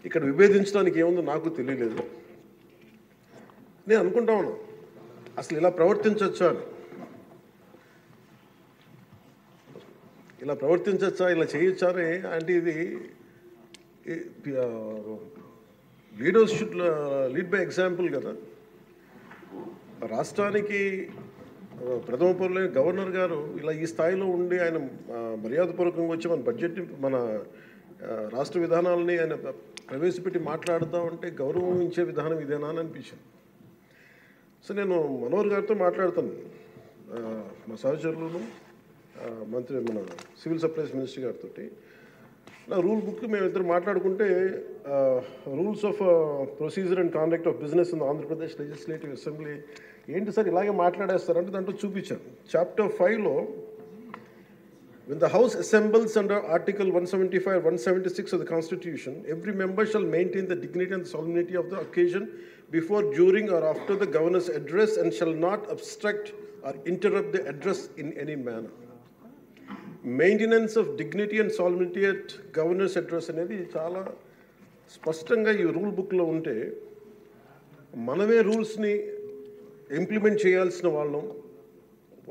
ఇక్కడ విభేదించడానికి ఏముందో నాకు తెలియలేదు. నేను అనుకుంటా ఉన్నా అసలు ఇలా ప్రవర్తించవచ్చా అని, ఇలా ప్రవర్తించవచ్చా, ఇలా చేయొచ్చా అని. అంటే ఇది leaders should lead by example కదా. రాష్ట్రానికి ప్రథమ పౌరులైన గవర్నర్ గారు ఇలా ఈ స్థాయిలో ఉండి ఆయన మర్యాదపూర్వకంగా వచ్చి మన బడ్జెట్ని, మన రాష్ట్ర విధానాలని ఆయన ప్రవేశపెట్టి మాట్లాడుతూ ఉంటే గౌరవించే విధానం ఇదేనా అని అనిపించింది. సో నేను మనోహర్ గారితో మాట్లాడుతాను, మా సహచరులను, మంత్రి మన సివిల్ సప్లైస్ మినిస్టర్ గారితో. నా రూల్ బుక్ మేమిద్దరు మాట్లాడుకుంటే rules of procedure and conduct of business in Andhra Pradesh legislative assembly ఏంటి సార్ ఇలాగే మాట్లాడేస్తారంటే దాంట్లో చూపించాను. చాప్టర్ 5లో when the House assembles under Article 175 or 176 of the Constitution, every member shall maintain the dignity and solemnity of the occasion before, during or after the Governor's address and shall not obstruct or interrupt the address in any manner. Maintenance of dignity and solemnity at Governor's address అనేది చాలా స్పష్టంగా ఈ rule బుక్లో ఉంటే మనమే రూల్స్ని implement చేయాల్సిన వాళ్ళం.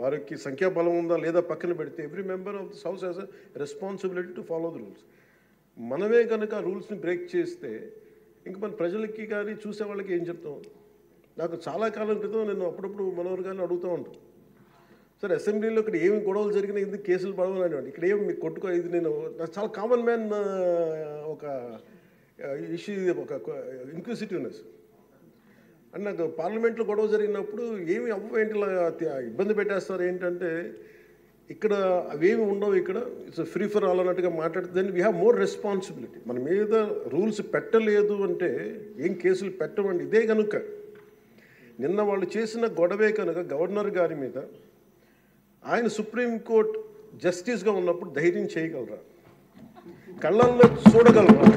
వారికి సంఖ్యాబలం ఉందా లేదా పక్కన పెడితే every member of this house has a responsibility to follow the rules. మనమే కనుక ఆ రూల్స్ని బ్రేక్ చేస్తే ఇంక మన ప్రజలకి కానీ చూసే వాళ్ళకి ఏం చెప్తాం. నాకు చాలా కాలం క్రితం నేను అప్పుడప్పుడు మనోహర్ గారిని అడుగుతూ ఉంటాను, సార్ అసెంబ్లీలో ఇక్కడ ఏమి గొడవలు జరిగినా ఎందుకు కేసులు పడవని అనేవాడు, ఇక్కడ ఏమి మీకు కొట్టుకో. ఇది నేను నాకు చాలా కామన్ మ్యాన్ ఒక ఇష్యూ, ఒక ఇంక్విజిటివ్నెస్. అండ్ నాకు పార్లమెంట్లో గొడవ జరిగినప్పుడు ఏమి ఏంటి ఇబ్బంది పెట్టేస్తారు ఏంటంటే ఇక్కడ అవేమి ఉండవు, ఇక్కడ ఇట్స్ ఫ్రీ ఫర్ ఆల్ అన్నట్టుగా మాట్లాడితే then we have more responsibility. మన మీద రూల్స్ పెట్టలేదు అంటే ఏం కేసులు పెట్టమండి. ఇదే కనుక నిన్న వాళ్ళు చేసిన గొడవే కనుక గవర్నర్ గారి మీద ఆయన సుప్రీంకోర్టు జస్టిస్గా ఉన్నప్పుడు ధైర్యం చేయగలరా, కళ్ళల్లో చూడగలరా?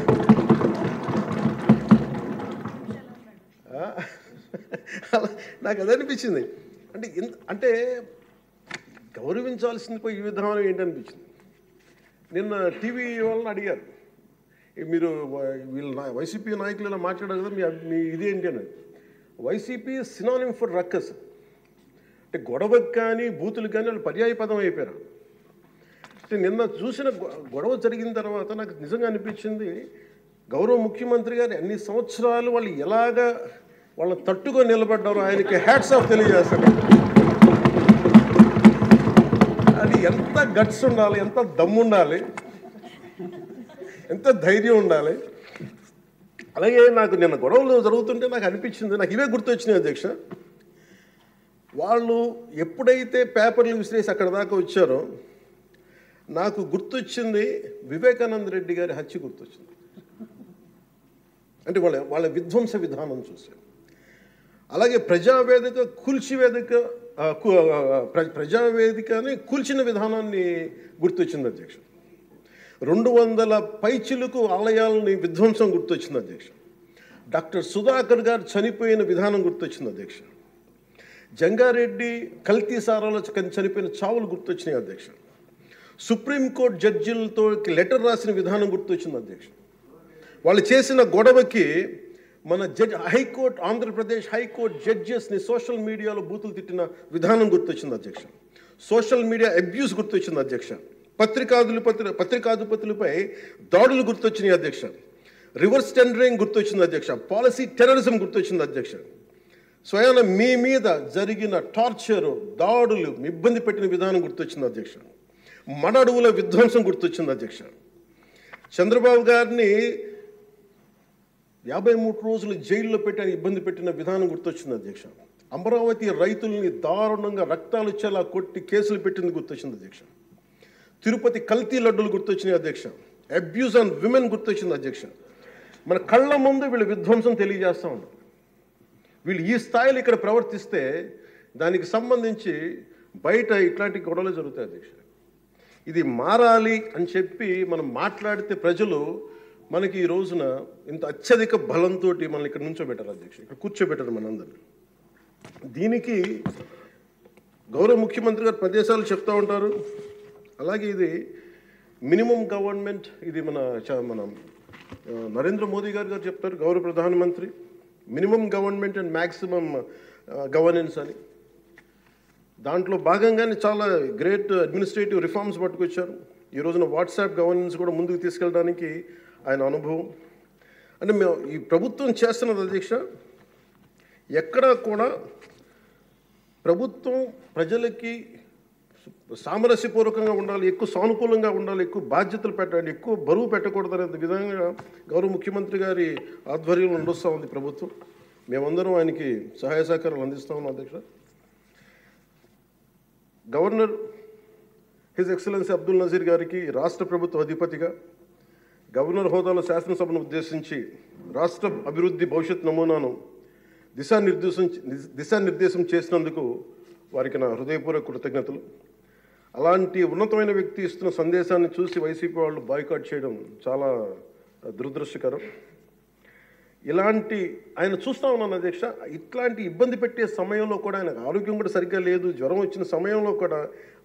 నాకు అదే అనిపించింది. అంటే గౌరవించాల్సింది పోయి ఈ విధానం ఏంటనిపించింది. నిన్న టీవీ వాళ్ళని అడిగారు, మీరు వీళ్ళు వైసీపీ నాయకులు ఇలా మాట్లాడారు కదా, మీ ఇదేంటి అని. YCP synonym for ruckus. అంటే గొడవకు కానీ బూతులు కానీ వాళ్ళు పర్యాయ పదం అయిపోయారు. అంటే నిన్న చూసిన గొడవ జరిగిన తర్వాత నాకు నిజంగా అనిపించింది, గౌరవ ముఖ్యమంత్రి గారు అన్ని సంవత్సరాలు వాళ్ళు ఎలాగా వాళ్ళని తట్టుకొని నిలబడ్డారు, ఆయనకి హ్యాట్స్ ఆఫ్ తెలియజేస్తాను. అది ఎంత గట్స్ ఉండాలి, ఎంత దమ్ము ఉండాలి, ఎంత ధైర్యం ఉండాలి. అలాగే నాకు నిన్న గొడవలు జరుగుతుంటే నాకు అనిపించింది, నాకు ఇవే గుర్తొచ్చినాయి అధ్యక్ష. వాళ్ళు ఎప్పుడైతే పేపర్లు విసిరేసి అక్కడ దాకా వచ్చారో నాకు గుర్తొచ్చింది వివేకానంద రెడ్డి గారి హత్య గుర్తొచ్చింది. అంటే వాళ్ళ విధ్వంస విధానం చూశాను. అలాగే ప్రజావేదికని కూల్చిన విధానాన్ని గుర్తొచ్చింది అధ్యక్ష. 200 పైచిలకు ఆలయాలని విధ్వంసం గుర్తొచ్చింది అధ్యక్ష. డాక్టర్ సుధాకర్ గారు చనిపోయిన విధానం గుర్తొచ్చింది అధ్యక్ష. జంగారెడ్డి కల్తీ సారాలో చనిపోయిన చావులు గుర్తొచ్చినాయి అధ్యక్ష. సుప్రీంకోర్టు జడ్జిలతో లెటర్ రాసిన విధానం గుర్తొచ్చింది అధ్యక్ష. వాళ్ళు చేసిన గొడవకి మన హైకోర్టు, ఆంధ్రప్రదేశ్ హైకోర్టు జడ్జెస్ని సోషల్ మీడియాలో బూతులు తిట్టిన విధానం గుర్తొచ్చింది అధ్యక్ష. సోషల్ మీడియా అబ్యూస్ గుర్తొచ్చింది అధ్యక్ష. పత్రికాధిపతులపై దాడులు గుర్తొచ్చినాయి అధ్యక్ష. రివర్స్ టెండరింగ్ గుర్తొచ్చింది అధ్యక్ష. పాలసీ టెర్రరిజం గుర్తొచ్చింది అధ్యక్ష. స్వయాన మీ మీద జరిగిన టార్చరు, దాడులు, ఇబ్బంది పెట్టిన విధానం గుర్తొచ్చింది అధ్యక్ష. మడ అడవుల విధ్వంసం గుర్తొచ్చింది అధ్యక్ష. చంద్రబాబు గారిని 53 రోజులు జైల్లో పెట్టి ఇబ్బంది పెట్టిన విధానం గుర్తొచ్చింది అధ్యక్ష. అమరావతి రైతుల్ని దారుణంగా రక్తాలు వచ్చేలా కొట్టి కేసులు పెట్టింది గుర్తొచ్చింది అధ్యక్ష. తిరుపతి కల్తీ లడ్డులు గుర్తొచ్చినాయి అధ్యక్ష. అబ్యూస్ ఆన్ విమెన్ గుర్తొచ్చింది అధ్యక్ష. మన కళ్ళ ముందు వీళ్ళు విధ్వంసం తెలియజేస్తూ ఉన్నారు. వీళ్ళు ఈ స్థాయిలో ఇక్కడ ప్రవర్తిస్తే దానికి సంబంధించి బయట ఇట్లాంటి గొడవలు జరుగుతాయి అధ్యక్ష. ఇది మారాలి అని చెప్పి మనం మాట్లాడితే ప్రజలు మనకి ఈ రోజున ఇంత అత్యధిక బలంతో మనల్ని ఇక్కడ నుంచోబెట్టారు అధ్యక్ష, ఇక్కడ కూర్చోబెట్టారు మనందరినీ. దీనికి గౌరవ ముఖ్యమంత్రి గారు ప్రదేశాలు చెప్తూ ఉంటారు. అలాగే ఇది మినిమం గవర్నమెంట్, ఇది మన నరేంద్ర మోదీ గారు చెప్తారు, గౌరవ ప్రధానమంత్రి, minimum government and maximum governance అని. దాంట్లో భాగంగానే చాలా గ్రేట్ అడ్మినిస్ట్రేటివ్ రిఫార్మ్స్ పట్టుకొచ్చారు. ఈ రోజున వాట్సాప్ గవర్నెన్స్ కూడా ముందుకు తీసుకెళ్ళడానికి ఆయన అనుభవం. అంటే మేము ఈ ప్రభుత్వం చేస్తున్నది అధ్యక్ష, ఎక్కడా కూడా ప్రభుత్వం ప్రజలకి సామరస్యపూర్వకంగా ఉండాలి, ఎక్కువ సానుకూలంగా ఉండాలి, ఎక్కువ బాధ్యతలు పెట్టాలి, ఎక్కువ బరువు పెట్టకూడదు అనే విధంగా గౌరవ ముఖ్యమంత్రి గారి ఆధ్వర్యంలో నడుస్తూ ఉంది ప్రభుత్వం. మేమందరం ఆయనకి సహాయ సహకారాలు అందిస్తూ ఉన్నాం అధ్యక్ష. Governor his excellency Abdul Nazeer గారికి రాష్ట్ర ప్రభుత్వ అధిపతిగా గవర్నర్ హోదాలో శాసనసభను ఉద్దేశించి రాష్ట్ర అభివృద్ధి భవిష్యత్ నమూనాను దిశానిర్దేశం చేసినందుకు వారికి నా హృదయపూర్వక కృతజ్ఞతలు. అలాంటి ఉన్నతమైన వ్యక్తి ఇస్తున్న సందేశాన్ని చూసి వైసీపీ వాళ్ళు బాయ్కాట్ చేయడం చాలా దురదృష్టకరం. ఇలాంటి ఆయన చూస్తూ ఉన్నాను అధ్యక్ష, ఇట్లాంటి ఇబ్బంది పెట్టే సమయంలో కూడా ఆయన ఆరోగ్యం కూడా సరిగ్గా లేదు, జ్వరం వచ్చిన సమయంలో కూడా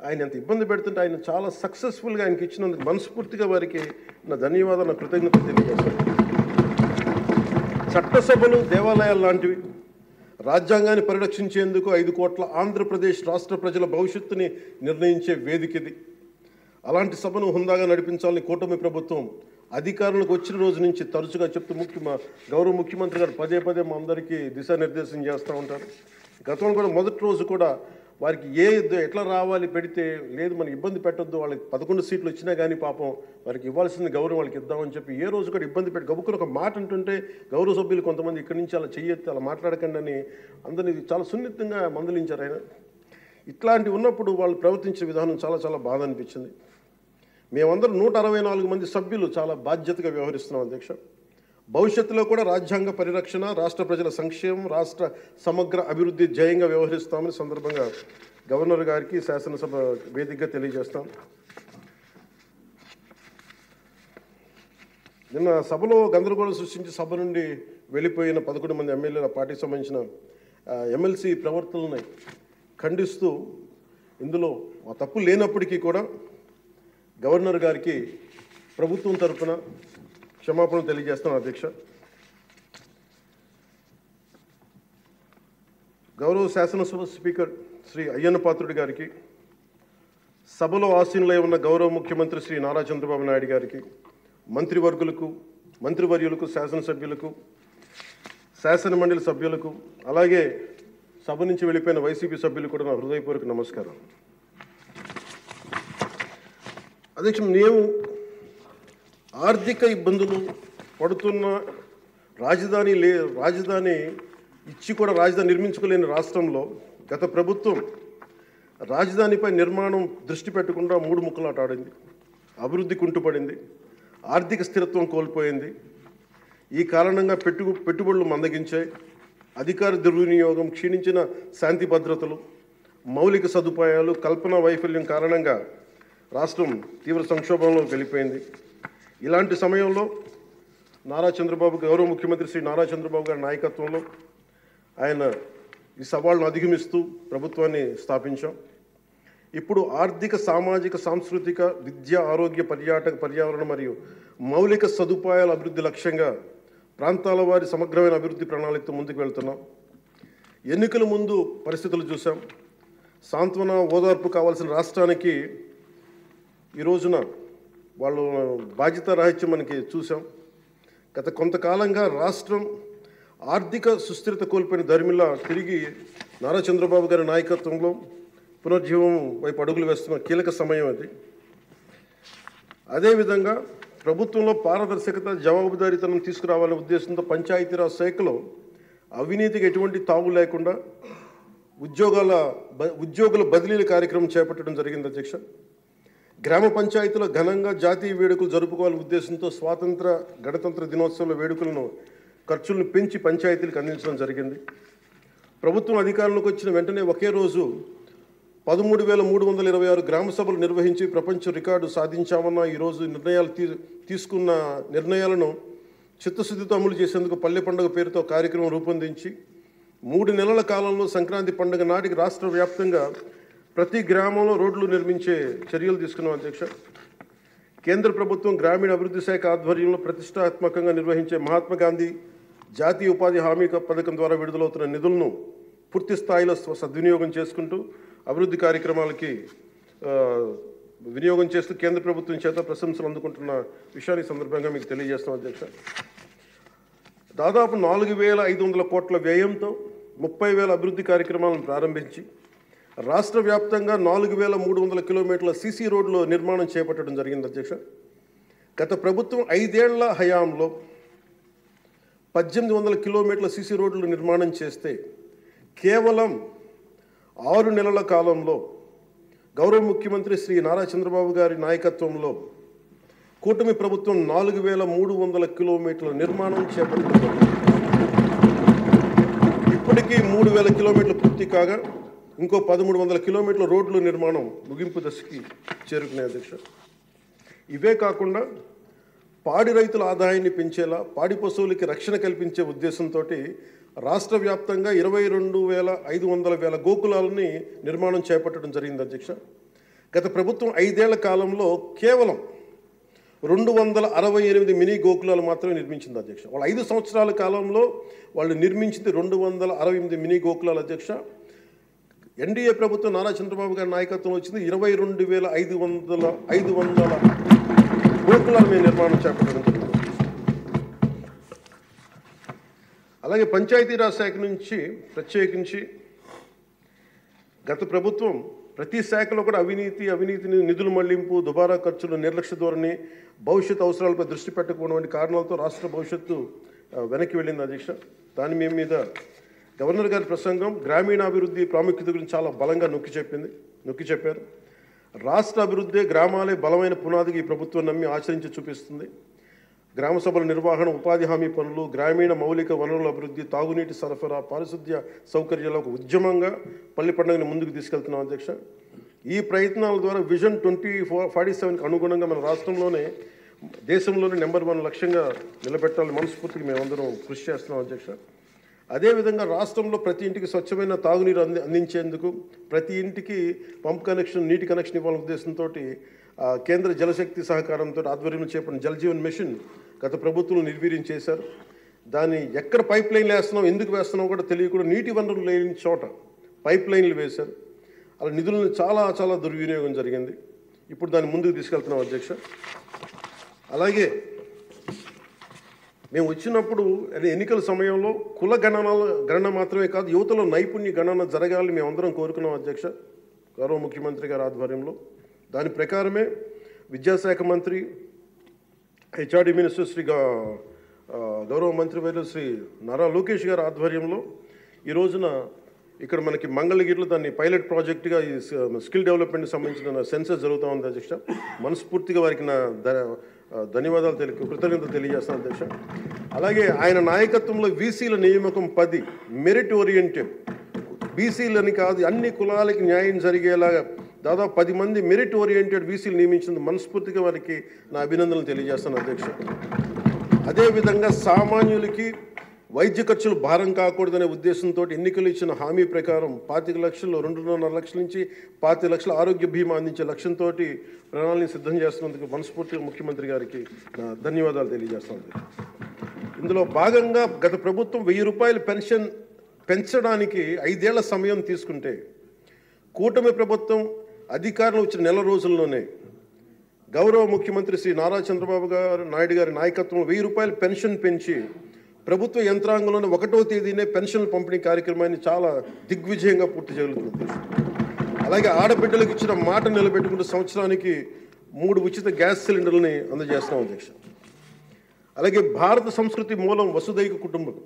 ఆయన ఎంత ఇబ్బంది పెడుతుంటే ఆయన చాలా సక్సెస్ఫుల్గా ఆయనకి ఇచ్చినందుకు మనస్ఫూర్తిగా వారికి నా ధన్యవాదాలు, నా కృతజ్ఞతలు తెలియజేస్తాను. చట్టసభలు దేవాలయాలు లాంటివి రాజ్యాంగాన్ని పరిరక్షించేందుకు 5 కోట్ల ఆంధ్రప్రదేశ్ రాష్ట్ర ప్రజల భవిష్యత్తుని నిర్ణయించే వేదిక ఇది. అలాంటి సభను హుందాగా నడిపించాలని కూటమి ప్రభుత్వం అధికారులకు వచ్చిన రోజు నుంచి తరచుగా చెప్తూ గౌరవ ముఖ్యమంత్రి గారు పదే పదే మా అందరికీ దిశానిర్దేశం చేస్తూ ఉంటారు. గతంలో కూడా మొదటి రోజు కూడా వారికి ఎట్లా రావాలి పెడితే లేదు మనం ఇబ్బంది పెట్టొద్దు, వాళ్ళకి 11 సీట్లు వచ్చినా కానీ పాపం వారికి ఇవ్వాల్సిన గౌరవం వాళ్ళకి ఇద్దామని చెప్పి ఏ రోజు కూడా ఇబ్బంది పెట్టి గబుక్కుని ఒక మాట అంటుంటే గౌరవ సభ్యులు కొంతమంది ఇక్కడి నుంచి అలా చెయ్యొద్దు, అలా మాట్లాడకండి అని అందరినీ చాలా సున్నితంగా మందలించారు ఆయన. ఇట్లాంటి ఉన్నప్పుడు వాళ్ళు ప్రవర్తించే విధానం చాలా చాలా బాధ అనిపించింది. మేమందరం 164 మంది సభ్యులు చాలా బాధ్యతగా వ్యవహరిస్తున్నాం అధ్యక్ష. భవిష్యత్తులో కూడా రాజ్యాంగ పరిరక్షణ, రాష్ట్ర ప్రజల సంక్షేమం, రాష్ట్ర సమగ్ర అభివృద్ధి ధ్యేయంగా వ్యవహరిస్తామని సందర్భంగా గవర్నర్ గారికి శాసనసభ వేదికగా తెలియజేస్తాం. నిన్న సభలో గందరగోళం సృష్టించి సభ నుండి వెళ్ళిపోయిన 11 మంది ఎమ్మెల్యేల పార్టీకి సంబంధించిన ఎమ్మెల్సీ ప్రవర్తనని ఖండిస్తూ ఇందులో ఆ తప్పు లేనప్పటికీ కూడా గవర్నర్ గారికి ప్రభుత్వం తరఫున క్షమాపణ తెలియజేస్తాను అధ్యక్ష. గౌరవ శాసనసభ స్పీకర్ శ్రీ అయ్యన్న పాత్రుడి గారికి, సభలో ఆసీనులై ఉన్న గౌరవ ముఖ్యమంత్రి శ్రీ నారా చంద్రబాబు నాయుడు గారికి, మంత్రివర్యులకు, శాసనసభ్యులకు, శాసనమండలి సభ్యులకు, అలాగే సభ నుంచి వెళ్ళిపోయిన వైసీపీ సభ్యులకు కూడా నా హృదయపూర్వక నమస్కారం. అధ్యక్ష, మేము ఆర్థిక ఇబ్బందులు పడుతున్న రాజధాని ఇచ్చి కూడా రాజధాని నిర్మించుకోలేని రాష్ట్రంలో గత ప్రభుత్వం రాజధానిపై నిర్మాణం దృష్టి పెట్టకుండా 3 ముక్కలాట ఆడింది. అభివృద్ధి కుంటుపడింది, ఆర్థిక స్థిరత్వం కోల్పోయింది. ఈ కారణంగా పెట్టుబడులు మందగించాయి, అధికార దుర్వినియోగం, క్షీణించిన శాంతి భద్రతలు, మౌలిక సదుపాయాలు, కల్పనా వైఫల్యం కారణంగా రాష్ట్రం తీవ్ర సంక్షోభంలో వెళ్ళిపోయింది. ఇలాంటి సమయంలో గౌరవ ముఖ్యమంత్రి శ్రీ నారా చంద్రబాబు గారి నాయకత్వంలో ఆయన ఈ సవాళ్ళను అధిగమిస్తూ ప్రభుత్వాన్ని స్థాపించాం. ఇప్పుడు ఆర్థిక, సామాజిక, సాంస్కృతిక, విద్య, ఆరోగ్య, పర్యావరణ మరియు మౌలిక సదుపాయాల అభివృద్ధి లక్ష్యంగా ప్రాంతాల వారి సమగ్రమైన అభివృద్ధి ప్రణాళికతో ముందుకు వెళ్తున్నాం. ఎన్నికల ముందు పరిస్థితులు చూసాం. సాంత్వన, ఓదార్పు కావాల్సిన రాష్ట్రానికి ఈ రోజున వాళ్ళు బాధ్యత రాహిత్యం మనకి చూసాం. గత కొంతకాలంగా రాష్ట్రం ఆర్థిక సుస్థిరత కోల్పోయిన ధర్మిలా తిరిగి నారా చంద్రబాబు గారి నాయకత్వంలో పునర్జీవం వైపు అడుగులు వేస్తున్న కీలక సమయం అది. అదేవిధంగా ప్రభుత్వంలో పారదర్శకత, జవాబుదారీతనం తీసుకురావాలనే ఉద్దేశంతో పంచాయతీరాజ్ శాఖలో అవినీతికి ఎటువంటి తావు లేకుండా ఉద్యోగుల బదిలీల కార్యక్రమం చేపట్టడం జరిగింది అధ్యక్ష. గ్రామ పంచాయతీలో ఘనంగా జాతీయ వేడుకలు జరుపుకోవాలనే ఉద్దేశంతో గణతంత్ర దినోత్సవాల వేడుకలను ఖర్చులను పెంచి పంచాయతీలకు అందించడం జరిగింది. ప్రభుత్వం అధికారంలోకి వచ్చిన వెంటనే ఒకే రోజు 13,326 గ్రామ సభలు నిర్వహించి ప్రపంచ రికార్డు సాధించామన్న ఈరోజు తీసుకున్న నిర్ణయాలను చిత్తశుద్ధితో అమలు చేసేందుకు పల్లె పండుగ పేరుతో కార్యక్రమం రూపొందించి 3 నెలల కాలంలో సంక్రాంతి పండుగ నాటికి రాష్ట్ర వ్యాప్తంగా ప్రతి గ్రామంలో రోడ్లు నిర్మించే చర్యలు తీసుకున్నాం అధ్యక్ష. కేంద్ర ప్రభుత్వం గ్రామీణ అభివృద్ధి శాఖ ఆధ్వర్యంలో ప్రతిష్టాత్మకంగా నిర్వహించే మహాత్మా గాంధీ జాతీయ ఉపాధి హామీ పథకం ద్వారా విడుదలవుతున్న నిధులను పూర్తి స్థాయిలో సద్వినియోగం చేసుకుంటూ అభివృద్ధి కార్యక్రమాలకి వినియోగం చేస్తూ కేంద్ర ప్రభుత్వం చేత ప్రశంసలు అందుకుంటున్న విషయాన్ని సందర్భంగా మీకు తెలియజేస్తాం అధ్యక్ష. దాదాపు 4,500 కోట్ల వ్యయంతో 30,000 అభివృద్ధి కార్యక్రమాలను ప్రారంభించి రాష్ట్ర వ్యాప్తంగా 4,300 కిలోమీటర్ల సీసీ రోడ్ల నిర్మాణం చేపట్టడం జరిగింది అధ్యక్ష. గత ప్రభుత్వం 5 ఏళ్ల హయాంలో 1,800 కిలోమీటర్ల సీసీ రోడ్లు నిర్మాణం చేస్తే కేవలం 6 నెలల కాలంలో గౌరవ ముఖ్యమంత్రి శ్రీ నారా చంద్రబాబు గారి నాయకత్వంలో కూటమి ప్రభుత్వం 4,300 కిలోమీటర్ల నిర్మాణం చేపట్టింది. ఇప్పటికీ 3,000 కిలోమీటర్లు పూర్తి కాగా ఇంకో 1,300 కిలోమీటర్ల రోడ్ల నిర్మాణం ముగింపు దశకి చేరుకునే అధ్యక్ష. ఇవే కాకుండా పాడి రైతుల ఆదాయాన్ని పెంచేలా పాడి పశువులకి రక్షణ కల్పించే ఉద్దేశంతో రాష్ట్ర వ్యాప్తంగా 22,500 గోకులాలని నిర్మాణం చేపట్టడం జరిగింది అధ్యక్ష. గత ప్రభుత్వం 5 ఏళ్ల కాలంలో కేవలం 268 మినీ గోకులాలు మాత్రమే నిర్మించింది అధ్యక్ష. వాళ్ళు 5 సంవత్సరాల కాలంలో వాళ్ళు నిర్మించింది 268 మినీ గోకులాలు అధ్యక్ష. ఎన్డీఏ ప్రభుత్వం నారా చంద్రబాబు గారి నాయకత్వంలో వచ్చింది 22,500 గోకులాల మీద నిర్మాణం చేపట్టడం జరిగింది. అలాగే పంచాయతీరాజ్ శాఖ నుంచి ప్రత్యేకించి గత ప్రభుత్వం ప్రతి శాఖలో కూడా అవినీతిని నిధుల మళ్లింపు, దుబారా ఖర్చులు, నిర్లక్ష్య ధోరణి, భవిష్యత్ అవసరాలపై దృష్టి పెట్టకపోవడం వంటి కారణాలతో రాష్ట్ర భవిష్యత్తు వెనక్కి వెళ్ళింది అధ్యక్ష. దాని మీద గవర్నర్ గారి ప్రసంగం గ్రామీణాభివృద్ధి ప్రాముఖ్యత గురించి చాలా బలంగా నొక్కి చెప్పారు. రాష్ట్ర అభివృద్ధి గ్రామాలే బలమైన పునాదికి ఈ ప్రభుత్వం నమ్మి ఆచరించి చూపిస్తుంది. గ్రామ సభల నిర్వహణ, ఉపాధి హామీ పనులు, గ్రామీణ మౌలిక వనరుల అభివృద్ధి, తాగునీటి సరఫరా, పారిశుద్ధ్య సౌకర్యాలు ఒక ఉద్యమంగా పల్లి పండుగని ముందుకు తీసుకెళ్తున్నాం అధ్యక్ష. ఈ ప్రయత్నాల ద్వారా విజన్ 2047కి అనుగుణంగా మన రాష్ట్రంలోనే దేశంలోనే నెంబర్ 1 లక్ష్యంగా నిలబెట్టాలని మనస్ఫూర్తిగా మేమందరం కృషి చేస్తున్నాం అధ్యక్ష. అదేవిధంగా రాష్ట్రంలో ప్రతి ఇంటికి స్వచ్ఛమైన తాగునీరు అందించేందుకు ప్రతి ఇంటికి పంప్ కనెక్షన్, నీటి కనెక్షన్ ఇవ్వాలనే ఉద్దేశంతో కేంద్ర జలశక్తి సహకారంతో ఆధ్వర్యంలో చేపట్టిన జలజీవన్ మిషన్ గత ప్రభుత్వం నిర్వీర్యం చేశారు. దాన్ని ఎక్కడ పైప్ లైన్లు వేస్తున్నాం, ఎందుకు వేస్తున్నాం కూడా తెలియకుండా నీటి వనరులు లేని చోట పైప్ లైన్లు వేశారు. అలా నిధులను చాలా దుర్వినియోగం జరిగింది. ఇప్పుడు దాన్ని ముందుకు తీసుకెళ్తున్నాం అధ్యక్ష. అలాగే మేము వచ్చినప్పుడు ఎన్నికల సమయంలో కుల గణన మాత్రమే కాదు, యువతలో నైపుణ్య గణన జరగాలని మేమందరం కోరుకున్నాం అధ్యక్ష, గౌరవ ముఖ్యమంత్రి గారి ఆధ్వర్యంలో. దాని ప్రకారమే విద్యాశాఖ మంత్రి, హెచ్ఆర్డి మినిస్టర్ శ్రీ గౌరవ మంత్రివర్యులు శ్రీ నారా లోకేష్ గారి ఆధ్వర్యంలో ఈ రోజున ఇక్కడ మనకి మంగళగిరిలో దాన్ని పైలట్ ప్రాజెక్టుగా ఈ స్కిల్ డెవలప్మెంట్కి సంబంధించిన సెన్సస్ జరుగుతూ ఉంది అధ్యక్ష. మనస్ఫూర్తిగా వారికి నా ధన్యవాదాలు కృతజ్ఞతలు తెలియజేస్తాను అధ్యక్ష. అలాగే ఆయన నాయకత్వంలో వీసీల నియామకం 10 మెరిట్ ఓరియంటెడ్, బీసీలని కాదు అన్ని కులాలకి న్యాయం జరిగేలాగా దాదాపు 10 మంది మెరిట్ ఓరియంటెడ్ వీసీలు నియమించింది. మనస్ఫూర్తిగా వారికి నా అభినందనలు తెలియజేస్తాను అధ్యక్ష. అదేవిధంగా సామాన్యులకి వైద్య ఖర్చులు భారం కాకూడదనే ఉద్దేశంతో ఎన్నికలు ఇచ్చిన హామీ ప్రకారం 25 లక్షలు, 2.5 లక్షల నుంచి 25 లక్షల ఆరోగ్య బీమా అందించే లక్ష్యంతో ప్రణాళికని సిద్ధం చేస్తున్నందుకు మనస్ఫూర్తిగా ముఖ్యమంత్రి గారికి నా ధన్యవాదాలు తెలియజేస్తాను. ఇందులో భాగంగా గత ప్రభుత్వం 1,000 రూపాయలు పెన్షన్ పెంచడానికి 5 ఏళ్ల సమయం తీసుకుంటే కూటమి ప్రభుత్వం అధికారంలో వచ్చిన నెల రోజుల్లోనే గౌరవ ముఖ్యమంత్రి శ్రీ నారా చంద్రబాబు నాయుడు గారి నాయకత్వంలో 1,000 రూపాయలు పెన్షన్ పెంచి ప్రభుత్వ యంత్రాంగంలోనే 1వ తేదీనే పెన్షన్ల పంపిణీ కార్యక్రమాన్ని చాలా దిగ్విజయంగా పూర్తి చేయగలుగుతుంది. అలాగే ఆడబిడ్డలకు ఇచ్చిన మాట నిలబెట్టుకుంటూ సంవత్సరానికి 3 ఉచిత గ్యాస్ సిలిండర్లని అందజేస్తున్నాం అధ్యక్ష. అలాగే భారత సంస్కృతి మూలం వసుదైక కుటుంబం,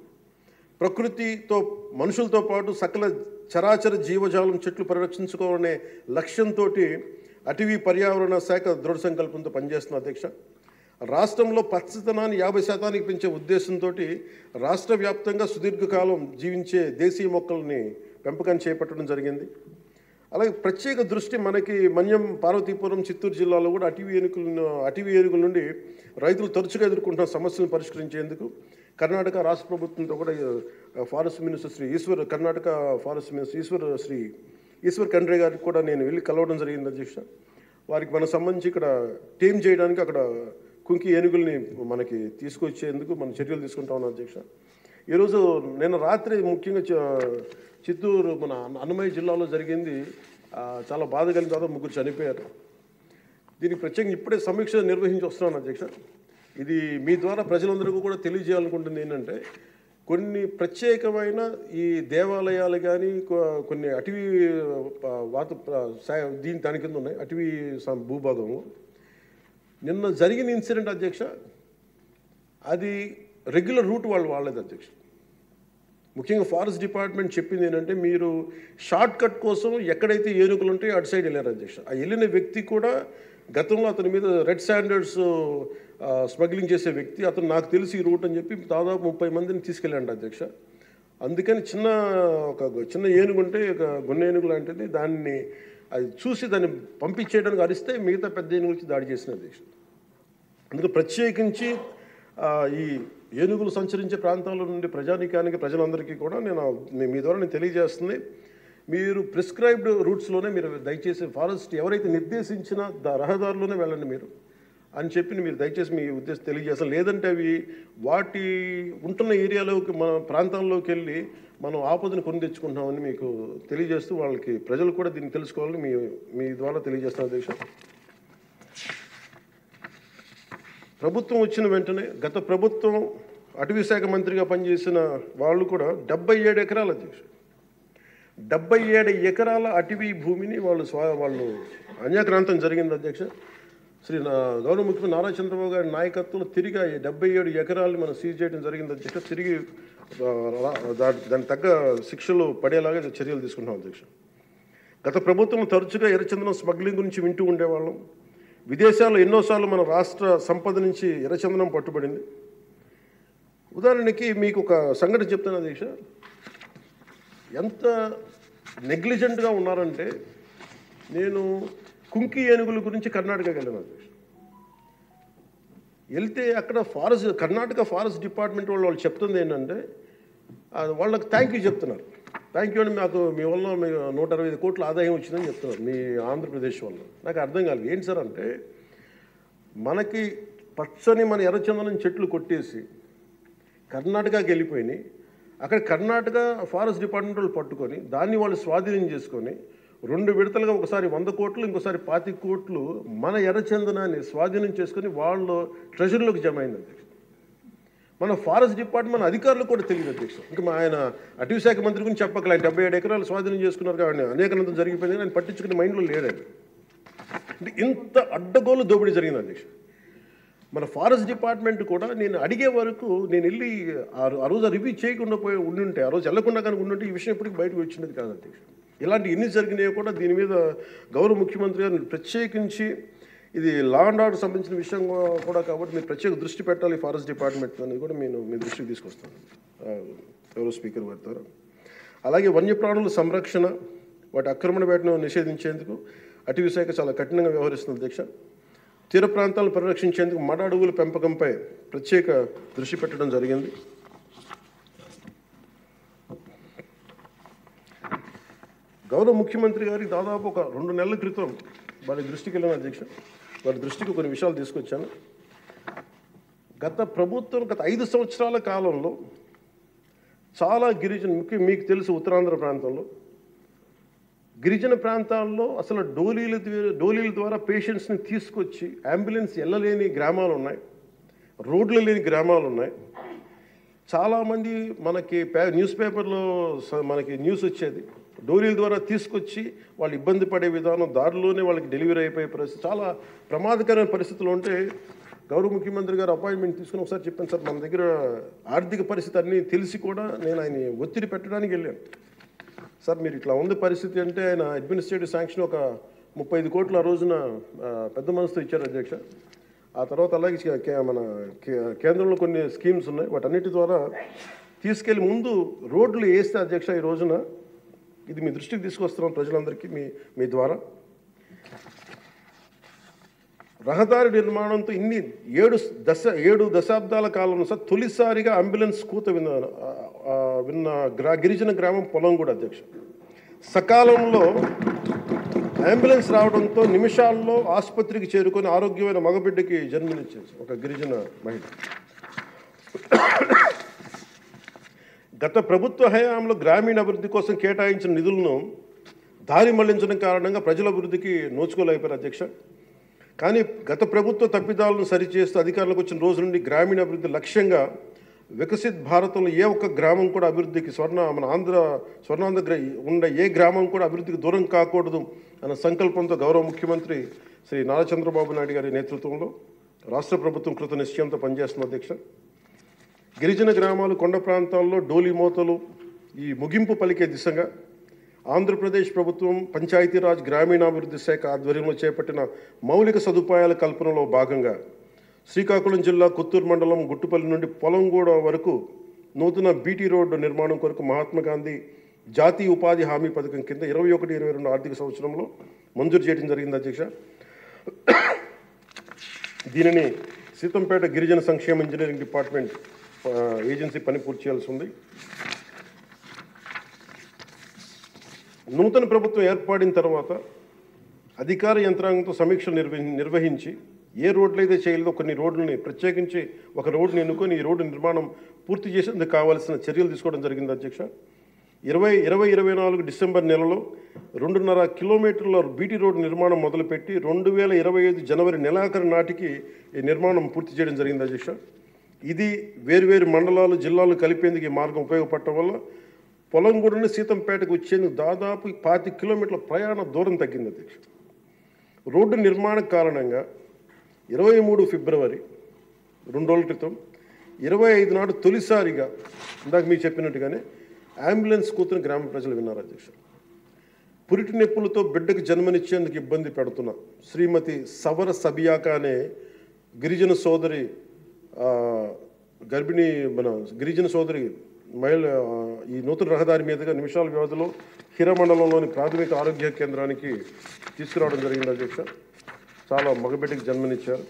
ప్రకృతితో మనుషులతో పాటు సకల చరాచర జీవజాలం చెట్లు పరిరక్షించుకోవాలనే లక్ష్యంతో అటవీ పర్యావరణ శాఖ దృఢ సంకల్పంతో పనిచేస్తున్న అధ్యక్ష. రాష్ట్రంలో పచ్చదనాన్ని 50% పెంచే ఉద్దేశంతో రాష్ట్ర వ్యాప్తంగా సుదీర్ఘకాలం జీవించే దేశీయ మొక్కల్ని పెంపకాన్ని చేపట్టడం జరిగింది. అలాగే ప్రత్యేక దృష్టి మనకి మన్యం, పార్వతీపురం, చిత్తూరు జిల్లాలో కూడా అటవీ ఏనుగుల నుండి రైతులు తరచుగా ఎదుర్కొంటున్న సమస్యలను పరిష్కరించేందుకు కర్ణాటక రాష్ట్ర ప్రభుత్వంతో కూడా forest minister Shri Karnataka forest minister Eshwar Khandre గారికి కూడా నేను వెళ్ళి కలవడం జరిగింది అధ్యక్ష. వారికి మనకు సంబంధించి ఇక్కడ టీమ్ చేయడానికి అక్కడ కుంకి ఏనుగుల్ని మనకి తీసుకొచ్చేందుకు మనం చర్యలు తీసుకుంటా ఉన్నాం అధ్యక్ష. ఈరోజు నిన్న రాత్రి ముఖ్యంగా చిత్తూరు మన అన్నమయ్య జిల్లాలో జరిగింది. చాలా బాధ కలిగిన తర్వాత 3 చనిపోయారు. దీనికి ప్రత్యేకంగా ఇప్పుడే సమీక్ష నిర్వహించి వస్తున్నాను అధ్యక్ష. ఇది మీ ద్వారా ప్రజలందరికీ కూడా తెలియజేయాలనుకుంటుంది ఏంటంటే, కొన్ని ప్రత్యేకమైన ఈ దేవాలయాలు కానీ కొన్ని అటవీ దాని కింద ఉన్నాయి అటవీ భూభాగంలో నిన్న జరిగిన ఇన్సిడెంట్ అధ్యక్ష, అది రెగ్యులర్ రూట్ వాళ్ళు వాళ్ళేది అధ్యక్ష. ముఖ్యంగా ఫారెస్ట్ డిపార్ట్మెంట్ చెప్పింది ఏంటంటే, మీరు షార్ట్ కట్ కోసం ఎక్కడైతే ఏనుగులు ఉంటాయో అటు సైడ్ వెళ్ళారు అధ్యక్ష. ఆ వెళ్ళిన వ్యక్తి కూడా గతంలో అతని మీద రెడ్ శాండర్డ్స్ స్మగ్లింగ్ చేసే వ్యక్తి, అతను నాకు తెలిసి ఈ రూట్ అని చెప్పి దాదాపు 30 మందిని తీసుకెళ్ళాడు అధ్యక్ష. అందుకని ఒక చిన్న ఏనుగు ఉంటే ఒక గున్న ఏనుగు లాంటిది, దాన్ని అది చూసి దాన్ని పంపించేయడానికి అరిస్తే మిగతా పెద్ద ఏనుగులకి దాడి చేసిన అధ్యక్ష. అందుకే ప్రత్యేకించి ఈ ఏనుగులు సంచరించే ప్రాంతాల నుండి ప్రజానీకానికి ప్రజలందరికీ కూడా మీ ద్వారా నేను తెలియజేస్తుంది, మీరు ప్రిస్క్రైబ్డ్ రూట్స్లోనే మీరు దయచేసి ఫారెస్ట్ ఎవరైతే నిర్దేశించిన రహదారులోనే వెళ్ళండి మీరు అని చెప్పి మీరు దయచేసి మీ ఉద్దేశం తెలియజేస్తాం. లేదంటే అవి వాటి ఉంటున్న ఏరియాలోకి మన ప్రాంతాల్లోకి వెళ్ళి మనం ఆపదను కొని తెచ్చుకుంటామని మీకు తెలియజేస్తూ వాళ్ళకి ప్రజలు కూడా దీన్ని తెలుసుకోవాలని మీ ద్వారా తెలియజేస్తాం అధ్యక్ష. ప్రభుత్వం వచ్చిన వెంటనే గత ప్రభుత్వం అటవీ శాఖ మంత్రిగా పనిచేసిన వాళ్ళు కూడా 77 ఎకరాలు అధ్యక్ష, 77 ఎకరాల అటవీ భూమిని వాళ్ళు అన్యాక్రాంతం జరిగింది అధ్యక్ష. గౌరవ ముఖ్యమంత్రి నారా చంద్రబాబు గారి నాయకత్వంలో తిరిగి 77 ఎకరాలు మనం సీజ్ చేయడం జరిగింది అధ్యక్ష. తిరిగి దానికి తగ్గ శిక్షలు పడేలాగా చర్యలు తీసుకుంటాం అధ్యక్ష. గత ప్రభుత్వం తరచుగా ఎర్రచందనం స్మగ్లింగ్ గురించి వింటూ ఉండేవాళ్ళం. విదేశాల్లో ఎన్నోసార్లు మన రాష్ట్ర సంపద నుంచి ఎర్రచందనం పట్టుబడింది. ఉదాహరణకి మీకు ఒక సంఘటన చెప్తాను అధ్యక్ష, ఎంత నెగ్లిజెంట్గా ఉన్నారంటే, నేను కుంకి ఏనుగుల గురించి కర్ణాటకకి వెళ్ళాను అధ్యక్ష. వెళ్తే అక్కడ కర్ణాటక ఫారెస్ట్ డిపార్ట్మెంట్ వాళ్ళు చెప్తుంది ఏంటంటే, వాళ్ళకి థ్యాంక్ యూ చెప్తున్నారు. థ్యాంక్ యూ అని మీ వల్ల 125 కోట్ల ఆదాయం వచ్చిందని చెప్తున్నారు మీ ఆంధ్రప్రదేశ్ వల్ల. నాకు అర్థం కాలేదు ఏంటి సార్ అంటే, మనకి పచ్చని మన ఎర్రచందనం చెట్లు కొట్టేసి కర్ణాటకకి వెళ్ళిపోయినాయి. అక్కడ కర్ణాటక ఫారెస్ట్ డిపార్ట్మెంట్ వాళ్ళు పట్టుకొని దాన్ని వాళ్ళు స్వాధీనం చేసుకొని 2 విడతలుగా ఒకసారి 100 కోట్లు ఇంకోసారి 25 కోట్లు మన ఎర్రచందనాన్ని స్వాధీనం చేసుకొని వాళ్ళు ట్రెజరీలోకి జమ అయింది అధ్యక్ష. మన ఫారెస్ట్ డిపార్ట్మెంట్ అధికారులు కూడా తెలియదు అధ్యక్ష. ఇంకా ఆయన అటవీ శాఖ మంత్రి గురించి చెప్పకలే, 77 ఎకరాలు స్వాధీనం చేసుకున్నారు కాబట్టి అనేకనంతం జరిగిపోయింది, ఆయన పట్టించుకునే మైండ్లో లేడండి. అంటే ఇంత అడ్డగోలు దోపిడీ జరిగింది అధ్యక్ష. మన ఫారెస్ట్ డిపార్ట్మెంట్ కూడా నేను అడిగే వరకు నేను వెళ్ళి ఆ రోజు రివ్యూ చేయకుండా ఉండుంటే, ఆ రోజు వెళ్లకుండా కానీ ఉండుంటే ఈ విషయం ఎప్పటికీ బయటకు వచ్చినది కాదు అధ్యక్ష. ఇలాంటి ఎన్ని జరిగినాయో కూడా దీని మీద గౌరవ ముఖ్యమంత్రి గారు ప్రత్యేకించి, ఇది లా అండ్ ఆర్డర్ సంబంధించిన విషయం కూడా కాబట్టి మీరు ప్రత్యేక దృష్టి పెట్టాలి ఫారెస్ట్ డిపార్ట్మెంట్ అనేది కూడా నేను మీ దృష్టికి తీసుకొస్తాను గౌరవ స్పీకర్ వారి ద్వారా. అలాగే వన్యప్రాణుల సంరక్షణ, వాటి ఆక్రమణ వేటను నిషేధించేందుకు అటవీ శాఖ చాలా కఠినంగా వ్యవహరిస్తుంది అధ్యక్ష. తీర ప్రాంతాలను పరిరక్షించేందుకు మడ అడవుల పెంపకంపై ప్రత్యేక దృష్టి పెట్టడం జరిగింది. గౌరవ ముఖ్యమంత్రి గారికి దాదాపు ఒక 2 నెలల క్రితం వారి దృష్టికి వెళ్ళిన అధ్యక్ష, వారి దృష్టికి కొన్ని విషయాలు తీసుకొచ్చాను. గత 5 సంవత్సరాల కాలంలో చాలా గిరిజన, ముఖ్యంగా మీకు తెలుసు ఉత్తరాంధ్ర ప్రాంతంలో గిరిజన ప్రాంతాల్లో అసలు డోలీల ద్వారా పేషెంట్స్ని తీసుకొచ్చి అంబులెన్స్ వెళ్ళలేని గ్రామాలు ఉన్నాయి, రోడ్లు లేని గ్రామాలు ఉన్నాయి. చాలామంది మనకి న్యూస్ పేపర్లో మనకి న్యూస్ వచ్చేది, డోలీల ద్వారా తీసుకొచ్చి వాళ్ళు ఇబ్బంది పడే విధానం, దారిలోనే వాళ్ళకి డెలివరీ అయిపోయే పరిస్థితి, చాలా ప్రమాదకరమైన పరిస్థితులు ఉంటే గౌరవ ముఖ్యమంత్రి గారు అపాయింట్మెంట్ తీసుకుని ఒకసారి చెప్పాను, సార్ మన దగ్గర ఆర్థిక పరిస్థితి అన్నీ తెలిసి కూడా నేను ఆయన ఒత్తిడి పెట్టడానికి వెళ్ళాను. సార్ మీరు ఇట్లా ఉంది పరిస్థితి అంటే ఆయన అడ్మినిస్ట్రేటివ్ శాంక్షన్ ఒక 35 కోట్లు ఆ రోజున పెద్ద మనసుతో ఇచ్చారు అధ్యక్ష. ఆ తర్వాత అలాగే మన కేంద్రంలో కొన్ని స్కీమ్స్ ఉన్నాయి, వాటన్నిటి ద్వారా తీసుకెళ్ళి ముందు రోడ్లు వేస్తే అధ్యక్ష ఈ రోజున ఇది మీ దృష్టికి తీసుకొస్తున్నాం ప్రజలందరికీ మీ ద్వారా. రహదారి నిర్మాణంతో 7 దశాబ్దాల కాలంలో సార్ తొలిసారిగా అంబులెన్స్ కూత విన్న గిరిజన గ్రామం పొలం కూడా అధ్యక్ష. సకాలంలో అంబులెన్స్ రావడంతో నిమిషాల్లో ఆసుపత్రికి చేరుకొని ఆరోగ్యమైన మగబిడ్డకి జన్మనిచ్చింది ఒక గిరిజన మహిళ. గత ప్రభుత్వ హయాంలో గ్రామీణ అభివృద్ధి కోసం కేటాయించిన నిధులను దారి మళ్లించడం కారణంగా ప్రజల అభివృద్ధికి నోచుకోలేకపోయారు అధ్యక్ష. కానీ గత ప్రభుత్వ తప్పిదాలను సరిచేస్తూ అధికారులకు వచ్చిన రోజు నుండి గ్రామీణ అభివృద్ధి లక్ష్యంగా వికసిత్ భారతంలో ఏ ఒక్క గ్రామం కూడా అభివృద్ధికి మన స్వర్ణాంధ్ర ఉండే ఏ గ్రామం కూడా అభివృద్ధికి దూరం కాకూడదు అన్న సంకల్పంతో గౌరవ ముఖ్యమంత్రి శ్రీ నారా చంద్రబాబు నాయుడు గారి నేతృత్వంలో రాష్ట్ర ప్రభుత్వం కృత నిశ్చయంతో పనిచేస్తున్న అధ్యక్ష. గిరిజన గ్రామాలు, కొండ ప్రాంతాల్లో డోలి మోతలు ఈ ముగింపు పలికే దిశగా ఆంధ్రప్రదేశ్ ప్రభుత్వం పంచాయతీరాజ్ గ్రామీణాభివృద్ధి శాఖ ఆధ్వర్యంలో చేపట్టిన మౌలిక సదుపాయాల కల్పనలో భాగంగా శ్రీకాకుళం జిల్లా కొత్తూరు మండలం గుట్టుపల్లి నుండి పొలంగూడ వరకు నూతన బీటీ రోడ్డు నిర్మాణం కొరకు మహాత్మా గాంధీ జాతీయ ఉపాధి హామీ పథకం కింద 21-22 ఆర్థిక సంవత్సరంలో మంజూరు చేయడం జరిగింది అధ్యక్ష. దీనిని సీతంపేట గిరిజన సంక్షేమ ఇంజనీరింగ్ డిపార్ట్మెంట్ ఏజెన్సీ పని పూర్తి చేయాల్సి ఉంది. నూతన ప్రభుత్వం ఏర్పడిన తర్వాత అధికార యంత్రాంగంతో సమీక్షలు నిర్వహించి ఏ రోడ్లు అయితే చేయలేదో కొన్ని రోడ్లని ప్రత్యేకించి ఒక రోడ్డుని ఎన్నుకొని ఈ రోడ్డు నిర్మాణం పూర్తి చేసేందుకు కావాల్సిన చర్యలు తీసుకోవడం జరిగింది అధ్యక్ష. 2024 డిసెంబర్ నెలలో 2.5 కిలోమీటర్ల బీటీ రోడ్డు నిర్మాణం మొదలుపెట్టి 2025 జనవరి నెలాఖరు నాటికి ఈ నిర్మాణం పూర్తి చేయడం జరిగింది అధ్యక్ష. ఇది వేరువేరు మండలాలు, జిల్లాలు కలిపేందుకు ఈ మార్గం ఉపయోగపడటం వల్ల పొలంగూడ నుండి సీతంపేటకు వచ్చేందుకు దాదాపు 25 కిలోమీటర్ల ప్రయాణ దూరం తగ్గింది అధ్యక్ష. రోడ్డు నిర్మాణ కారణంగా 23 ఫిబ్రవరి 2 రోజుల క్రితం 25 నాడు తొలిసారిగా ఇందాక మీకు చెప్పినట్టుగానే అంబులెన్స్ కూతురు గ్రామ ప్రజలు విన్నారు అధ్యక్ష. పురిటి నొప్పులతో బిడ్డకు జన్మనిచ్చేందుకు ఇబ్బంది పెడుతున్న శ్రీమతి సవర సబియాక అనే గిరిజన సోదరి గిరిజన సోదరి మహిళ ఈ నూతన రహదారి మీదుగా నిమిషాల వ్యవధిలో హిరమండలంలోని ప్రాథమిక ఆరోగ్య కేంద్రానికి తీసుకురావడం జరిగింది అధ్యక్ష. చాలా మగబిడ్డకి జన్మనిచ్చారు.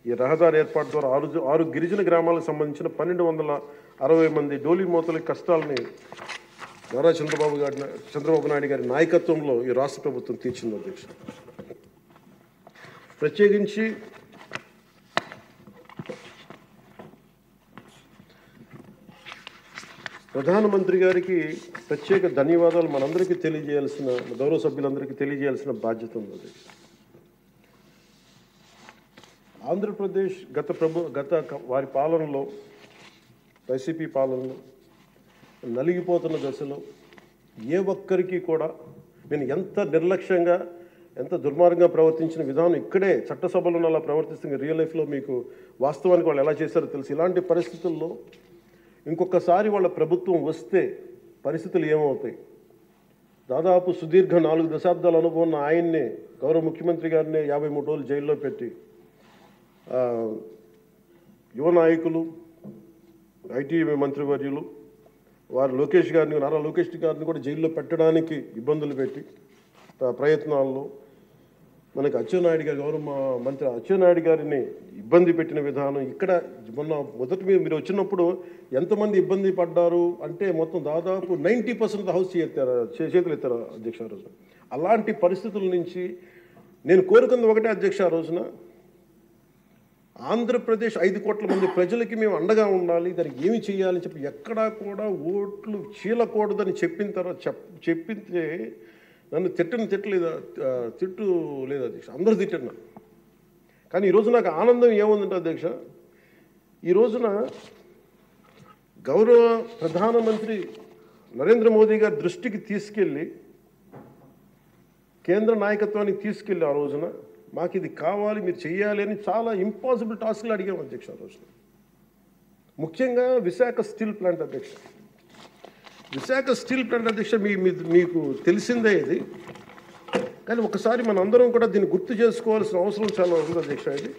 ఈ రహదారి ఏర్పాటు ద్వారా 6 గిరిజన గ్రామాలకు సంబంధించిన 1260 మంది డోలి మోతల కష్టాలని నారా చంద్రబాబు నాయుడు గారి నాయకత్వంలో ఈ రాష్ట్ర ప్రభుత్వం తీర్చింది అధ్యక్ష. ప్రత్యేకించి ప్రధానమంత్రి గారికి ప్రత్యేక ధన్యవాదాలు మనందరికీ తెలియజేయాల్సిన, గౌరవ సభ్యులందరికీ తెలియజేయాల్సిన బాధ్యత ఉంది అధ్యక్ష. ఆంధ్రప్రదేశ్ గత వారి పాలనలో, వైసీపీ పాలనలో నలిగిపోతున్న దశలో ఏ ఒక్కరికి కూడా నేను ఎంత నిర్లక్ష్యంగా, ఎంత దుర్మార్గంగా ప్రవర్తించిన విధానం ఇక్కడే చట్టసభలో అలా ప్రవర్తిస్తున్న రియల్ లైఫ్లో మీకు వాస్తవానికి వాళ్ళు ఎలా చేశారో తెలుసు. ఇలాంటి పరిస్థితుల్లో ఇంకొకసారి వాళ్ళ ప్రభుత్వం వస్తే పరిస్థితులు ఏమవుతాయి? దాదాపు సుదీర్ఘ 4 దశాబ్దాల అనుభవం ఉన్న ఆయన్నే, గౌరవ ముఖ్యమంత్రి గారిని 53 రోజులు జైల్లో పెట్టి యువ నాయకులు, ఐటీ మంత్రివర్యులు వారు నారా లోకేష్ గారిని కూడా జైల్లో పెట్టడానికి ఇబ్బందులు పెట్టి ప్రయత్నాల్లో మనకి అచ్చెన్నాయుడు గారు, గౌరవ మంత్రి అచ్చెన్నాయుడు గారిని ఇబ్బంది పెట్టిన విధానం ఇక్కడ మొదటి మీరు వచ్చినప్పుడు ఎంతమంది ఇబ్బంది పడ్డారు అంటే మొత్తం దాదాపు 90% హౌస్ చేతులు ఎత్తారు అధ్యక్ష ఆ రోజున. అలాంటి పరిస్థితుల నుంచి నేను కోరుకుంది ఒకటే అధ్యక్ష, ఆ రోజున ఆంధ్రప్రదేశ్ 5 కోట్ల మంది ప్రజలకి మేము అండగా ఉండాలి, దానికి ఏమి చేయాలని చెప్పి ఎక్కడా కూడా ఓట్లు చీలకూడదని చెప్పిన తర్వాత చెప్పింటే నన్ను తిట్టు లేదు అధ్యక్ష, అందరూ తిట్టారు. కానీ ఈరోజు నాకు ఆనందం ఏముందంటే అధ్యక్ష, ఈ రోజున గౌరవ ప్రధానమంత్రి నరేంద్ర మోదీ గారి దృష్టికి తీసుకెళ్ళి, కేంద్ర నాయకత్వానికి తీసుకెళ్ళి ఆ రోజున మాకు ఇది కావాలి, మీరు చేయాలి అని చాలా ఇంపాసిబుల్ టాస్క్లు అడిగాము అధ్యక్ష ఆ రోజున. ముఖ్యంగా విశాఖ స్టీల్ ప్లాంట్ అధ్యక్ష. విశాఖ స్టీల్ ప్లాంట్ అధ్యక్ష మీకు తెలిసిందే ఇది, కానీ ఒకసారి మన అందరం కూడా దీన్ని గుర్తు చేసుకోవాల్సిన అవసరం చాలా ఉంది అధ్యక్ష. ఇది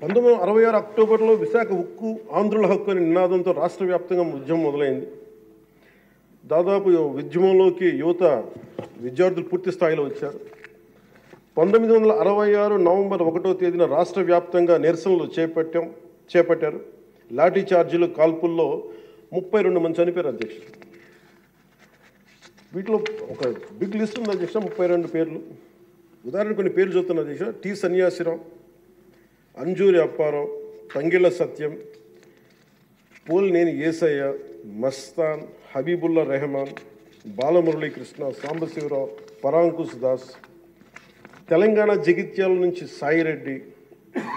1966 అక్టోబర్లో విశాఖ ఉక్కు ఆంధ్రుల హక్కు అనే నినాదంతో రాష్ట్ర వ్యాప్తంగా ఉద్యమం మొదలైంది. దాదాపు ఉద్యమంలోకి విద్యార్థులు పూర్తి స్థాయిలో వచ్చారు. 1966 నవంబర్ 1వ తేదీన రాష్ట్ర వ్యాప్తంగా నిరసనలు చేపట్టారు. లాఠీ చార్జీలు, కాల్పుల్లో 32 మంది చనిపోయారు అధ్యక్ష. వీటిలో ఒక బిగ్ లిస్ట్ ఉంది అధ్యక్ష, 32 పేర్లు. ఉదాహరణ కొన్ని పేర్లు చూస్తున్నా అధ్యక్ష. టి సన్యాసిరావు, అంజూరి అప్పారావు, తంగిళ్ళ సత్యం, పోలినేని ఏసయ్య, మస్తాన్, హబీబుల్లా రెహమాన్, బాలమురళీకృష్ణ, సాంబశివరావు, పరాంకుశ్ దాస్, తెలంగాణ జగిత్యాల నుంచి సాయిరెడ్డి,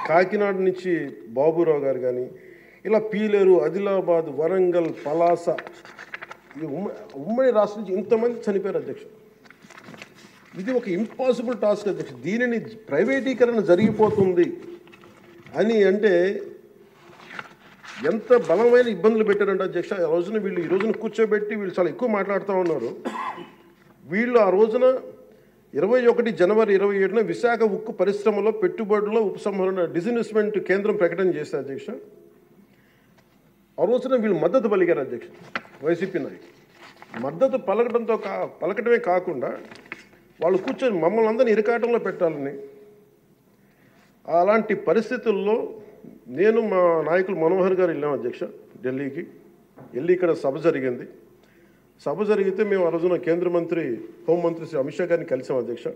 కాకినాడ నుంచి బాబురావు గారు కానీ, ఇలా పీలేరు, ఆదిలాబాద్, వరంగల్, పలాస, ఈ ఉమ్మడి రాష్ట్రం నుంచి ఇంతమంది చనిపోయారు అధ్యక్ష. ఇది ఒక ఇంపాసిబుల్ టాస్క్ అధ్యక్ష. దీనిని ప్రైవేటీకరణ జరిగిపోతుంది అని అంటే ఎంత బలమైన ఇబ్బందులు పెట్టారంటే అధ్యక్ష. ఆ రోజున వీళ్ళు ఈ రోజున కూర్చోబెట్టి వీళ్ళు చాలా ఎక్కువ మాట్లాడుతూ ఉన్నారు. వీళ్ళు ఆ రోజున 21 జనవరి 27న విశాఖ ఉక్కు పరిశ్రమలో పెట్టుబడుల ఉపసంహరణ డిజిన్వెస్ట్మెంట్ కేంద్రం ప్రకటన చేశారు అధ్యక్ష. ఆ రోజున వీళ్ళు మద్దతు పలికారు అధ్యక్ష. వైసీపీ నాయకులు మద్దతు పలకటమే కాకుండా వాళ్ళు కూర్చొని మమ్మల్ని అందరినీ ఇరకాటంలో పెట్టాలని, అలాంటి పరిస్థితుల్లో నేను మా నాయకులు మనోహర్ గారు వెళ్ళాం అధ్యక్ష ఢిల్లీకి. వెళ్ళి ఇక్కడ సభ జరిగింది. సభ జరిగితే మేము ఆ రోజున కేంద్ర మంత్రి, హోంమంత్రి శ్రీ అమిత్ షా గారిని కలిసాం అధ్యక్ష.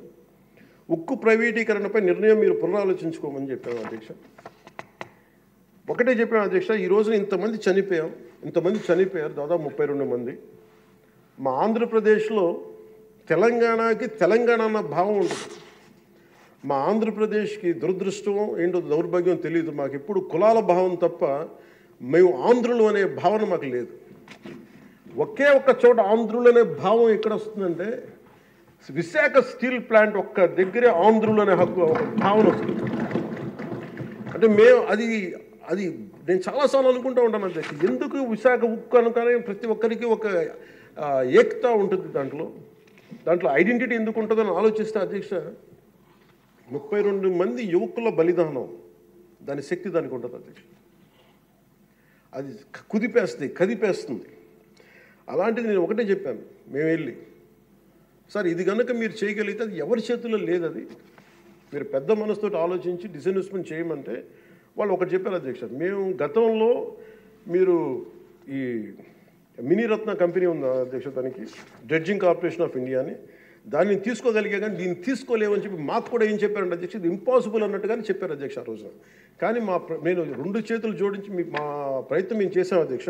ఉక్కు ప్రైవేటీకరణపై నిర్ణయం మీరు పునరాలోచించుకోమని చెప్పాము అధ్యక్ష. ఒకటే చెప్పాము అధ్యక్ష, ఈ రోజున ఇంతమంది చనిపోయారు, దాదాపు 32 మంది. మా ఆంధ్రప్రదేశ్లో తెలంగాణకి తెలంగాణ అన్న భావం ఉంటుంది. మా ఆంధ్రప్రదేశ్కి దురదృష్టం ఏంటో దౌర్భాగ్యం తెలియదు. మాకు ఎప్పుడు కులాల భావం తప్ప మేము ఆంధ్రులు అనే భావన మాకు లేదు. ఒకే ఒక్క చోట ఆంధ్రులు అనే భావం ఎక్కడ వస్తుందంటే విశాఖ స్టీల్ ప్లాంట్ ఒక్క దగ్గరే ఆంధ్రులు అనే హక్కు ఒక భావన వస్తుంది. అంటే మేము అది నేను చాలాసార్లు అనుకుంటూ ఉంటాను అధ్యక్ష, ఎందుకు విశాఖ ఉక్కు అనుకనే ప్రతి ఒక్కరికి ఒక ఏకత ఉంటుంది, దాంట్లో ఐడెంటిటీ ఎందుకు ఉంటుందని ఆలోచిస్తే అధ్యక్ష 32 మంది యువకుల బలిదానం, దాని శక్తి దానికి ఉంటుంది అధ్యక్ష. అది కదిపేస్తుంది. అలాంటిది నేను ఒకటే చెప్పాను, మేము వెళ్ళి సార్ ఇది కనుక మీరు చేయగలిగితే అది ఎవరి చేతుల్లో లేదు, అది మీరు పెద్ద మనసుతో ఆలోచించి డిస్ఇన్వెస్ట్మెంట్ చేయమంటే వాళ్ళు ఒకటి చెప్పారు అధ్యక్ష, మేము గతంలో మీరు ఈ మినీరత్న కంపెనీ ఉంది అధ్యక్ష, దానికి డ్రెడ్జింగ్ కార్పొరేషన్ ఆఫ్ ఇండియా అని, దాన్ని తీసుకోగలిగా కానీ దీన్ని తీసుకోలేమని చెప్పి మాకు కూడా ఏం చెప్పారంటే అధ్యక్ష, ఇది ఇంపాసిబుల్ అన్నట్టుగానే చెప్పారు అధ్యక్ష ఆ రోజున. కానీ నేను 2 చేతులు జోడించి మా ప్రయత్నం మేము చేసాం అధ్యక్ష.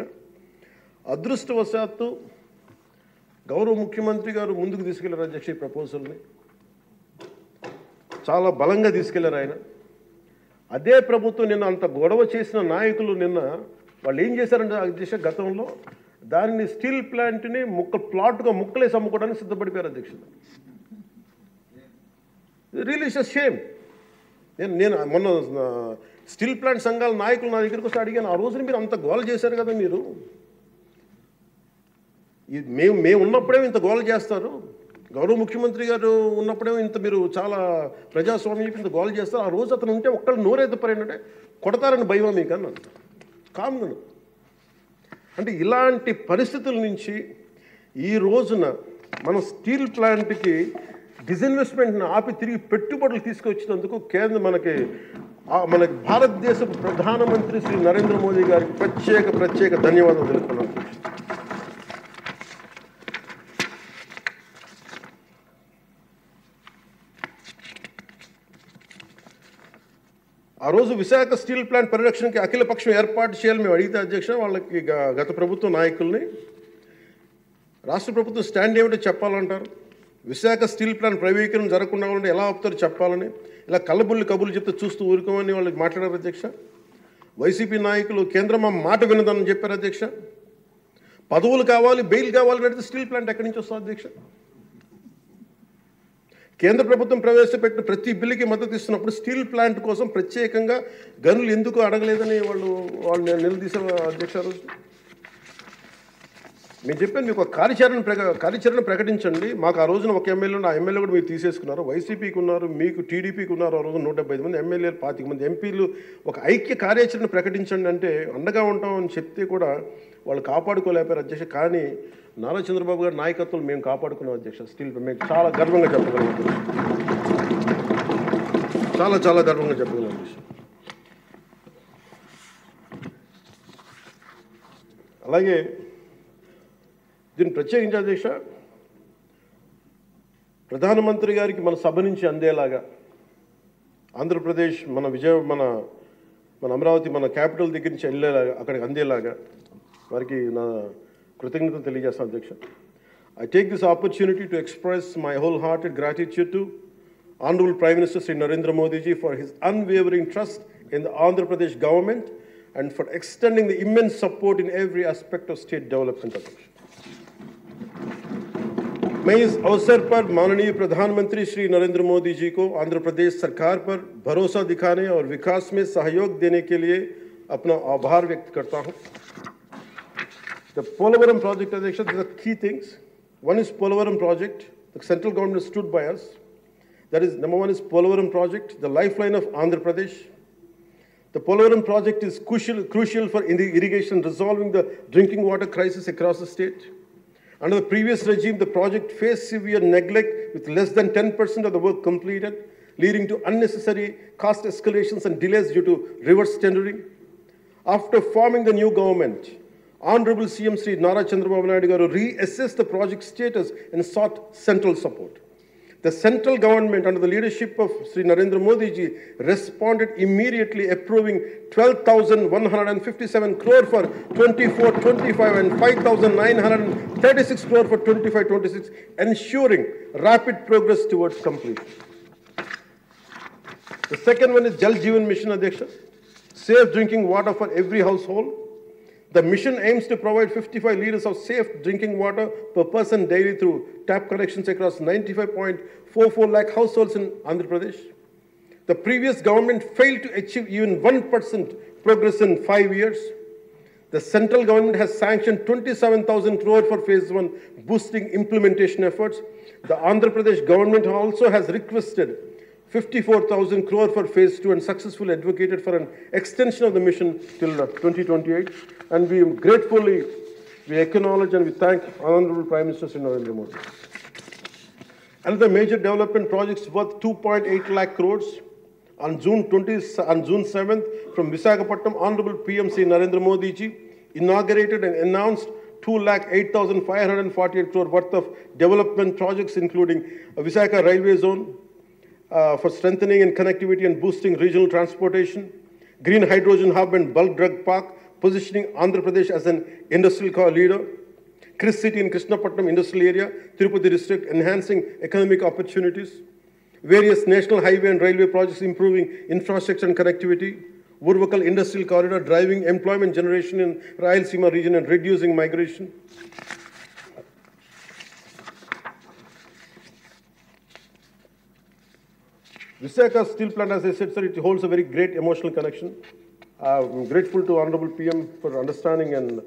అదృష్టవశాత్తు గౌరవ ముఖ్యమంత్రి గారు ముందుకు తీసుకెళ్లారు అధ్యక్ష. ఈ ప్రపోజల్ని చాలా బలంగా తీసుకెళ్లారు ఆయన. అదే ప్రభుత్వం నిన్న అంత గొడవ చేసిన నాయకులు నిన్న వాళ్ళు ఏం చేశారంటే అధ్యక్ష, గతంలో దానిని స్టీల్ ప్లాంట్ని ప్లాట్గా ముక్కలేసి అమ్ముకోవడానికి సిద్ధపడిపోయారు అధ్యక్ష. Really it's a shame. నేను మొన్న స్టీల్ ప్లాంట్ సంఘాల నాయకులు నా దగ్గరికి వస్తే అడిగాను, ఆ రోజున మీరు అంత గోల చేశారు కదా, మీరు మేము ఉన్నప్పుడేమో ఇంత గోల చేస్తారు, గౌరవ ముఖ్యమంత్రి గారు ఉన్నప్పుడేమో ఇంత మీరు చాలా ప్రజాస్వామ్యం ఇంత గోల చేస్తారు, ఆ రోజు అతను ఉంటే ఒక్కళ్ళు నోరెత్తపరేంటంటే కొడతారని భయం మీకు అన్నాను కామ్ను. అంటే ఇలాంటి పరిస్థితుల నుంచి ఈ రోజున మన స్టీల్ ప్లాంట్కి డిస్ఇన్వెస్ట్మెంట్ని ఆపి తిరిగి పెట్టుబడులు తీసుకొచ్చినందుకు మనకి భారతదేశ ప్రధానమంత్రి శ్రీ నరేంద్ర మోదీ గారికి ప్రత్యేక ధన్యవాదాలు తెలుపుతున్నాను. ఆ రోజు విశాఖ స్టీల్ ప్లాంట్ పరిరక్షణకి అఖిలపక్షం ఏర్పాటు చేయాలని మేము అడిగితే అధ్యక్ష, వాళ్ళకి గత ప్రభుత్వ నాయకుల్ని రాష్ట్ర ప్రభుత్వం స్టాండ్ ఏమిటో చెప్పాలంటారు. విశాఖ స్టీల్ ప్లాంట్ ప్రైవేటీకరణ జరగకుండా ఉంటే ఎలా ఆపుతారో చెప్పాలని, ఇలా కబుర్లు చెప్తే చూస్తూ ఊరుకోమని వాళ్ళకి మాట్లాడారు అధ్యక్ష. వైసీపీ నాయకులు కేంద్రం మా మాట వినదని చెప్పారు అధ్యక్ష. పదవులు కావాలి, బెయిల్ కావాలని అడిగితే స్టీల్ ప్లాంట్ ఎక్కడి నుంచి వస్తుంది అధ్యక్ష? కేంద్ర ప్రభుత్వం ప్రవేశపెట్టిన ప్రతి బిల్లుకి మద్దతు ఇస్తున్నప్పుడు స్టీల్ ప్లాంట్ కోసం ప్రత్యేకంగా గనులు ఎందుకు అడగలేదని వాళ్ళు నిలదీశారు అధ్యక్ష. రోజు మేము చెప్పాను, మీకు ఒక కార్యాచరణ ప్రకటించండి. మాకు ఆ రోజున ఒక ఎమ్మెల్యే, ఆ ఎమ్మెల్యే కూడా మీరు తీసేసుకున్నారు. వైసీపీకి ఉన్నారు, మీకు టీడీపీకి ఉన్నారు. ఆ రోజు 175 మంది ఎమ్మెల్యేలు, 25 మంది ఎంపీలు. ఒక ఐక్య కార్యాచరణ ప్రకటించండి అంటే అండగా ఉంటామని చెప్తే కూడా వాళ్ళు కాపాడుకోలేపారు అధ్యక్ష. కానీ నారా చంద్రబాబు గారి నాయకత్వం మేము కాపాడుకున్నాం అధ్యక్ష. స్టీల్ మేము చాలా గర్వంగా చెప్పగలం, చాలా గర్వంగా చెప్పగలం అధ్యక్ష. అలాగే దీన్ని ప్రత్యేకించి అధ్యక్ష ప్రధానమంత్రి గారికి మన సభ నుంచి అందేలాగా ఆంధ్రప్రదేశ్ మన అమరావతి మన క్యాపిటల్ దగ్గర నుంచి వెళ్ళేలాగా అక్కడికి అందేలాగా వారికి నా కృతజ్ఞతలు తెలియజేస్తాను అధ్యక్ష. I take this opportunity to express my wholehearted gratitude to Honorable Prime Minister Sri Narendra Modi ji for his unwavering trust in the Andhra Pradesh government and for extending the immense support in every aspect of state development. मैं इस अवसर पर माननीय प्रधानमंत्री श्री नरेंद्र मोदी जी को आंध्र प्रदेश सरकार पर भरोसा दिखाने और विकास में सहयोग देने के लिए अपना आभार व्यक्त करता हूं. The Polavaram project, Adhyaksha, there are key things. One is Polavaram project. The central government stood by us. That is, number one is Polavaram project, the lifeline of Andhra Pradesh. The Polavaram project is crucial for irrigation, resolving the drinking water crisis across the state. Under the previous regime, the project faced severe neglect with less than 10% of the work completed, leading to unnecessary cost escalations and delays due to reverse tendering. After forming the new government, Honorable CM Sri Nara Chandrababu Naidu Garu reassessed the project status and sought central support. The central government, under the leadership of Sri Narendra Modi ji, responded immediately, approving 12,157 crore for 24-25 and 5,936 crore for 25-26, ensuring rapid progress towards completion. The second one is Jal Jeevan Mission, Adhyaksha, safe drinking water for every household. The mission aims to provide 55 liters of safe drinking water per person daily through tap connections across 95.44 lakh households in Andhra Pradesh. The previous government failed to achieve even 1% progress in 5 years. The central government has sanctioned 27,000 crore for phase 1, boosting implementation efforts. The Andhra Pradesh government also has requested 54,000 crore for phase 2 and successfully advocated for an extension of the mission till 2028. And we acknowledge and we thank Honorable Prime Minister Sri Narendra Modi. Another major development projects worth 2.8 lakh crores. On June 7th, from Visakhapatnam, Honorable PM Sri Narendra Modi ji inaugurated and announced 2,08,548 crore worth of development projects, including a Visakha railway zone, for strengthening and connectivity and boosting regional transportation, green hydrogen hub and bulk drug park, positioning Andhra Pradesh as an industrial leader, Chris City in Krishnapatnam industrial area, Tirupati district, enhancing economic opportunities, various national highway and railway projects improving infrastructure and connectivity, Urvakal industrial corridor driving employment generation in Rayalaseema region and reducing migration. Visakha steel plant, as I said, sir, it holds a very great emotional connection. I'm grateful to Honorable PM for understanding and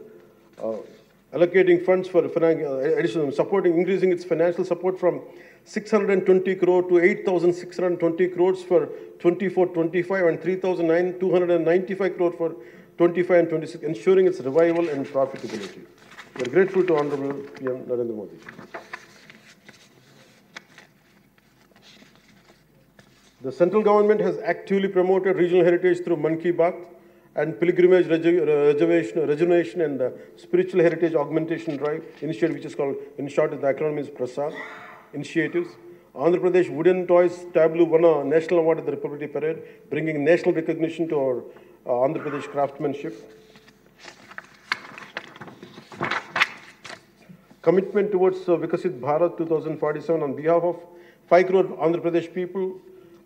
allocating funds for additional supporting, increasing its financial support from 620 crore to 8,620 crores for 24-25 and 3,295 crore for 25 and 26, ensuring its revival and profitability. We're grateful to Honorable PM Narendra Modi. The central government has actively promoted regional heritage through Man Ki Baat and pilgrimage rejuvenation and spiritual heritage augmentation drive initiative, which is called, in short, the acronym is PRASAD initiatives. Andhra Pradesh Wooden Toys Tableau won a national award at the Republic Day Parade, bringing national recognition to our Andhra Pradesh craftsmanship. Commitment towards Vikasit Bharat 2047 on behalf of 5 crore Andhra Pradesh people.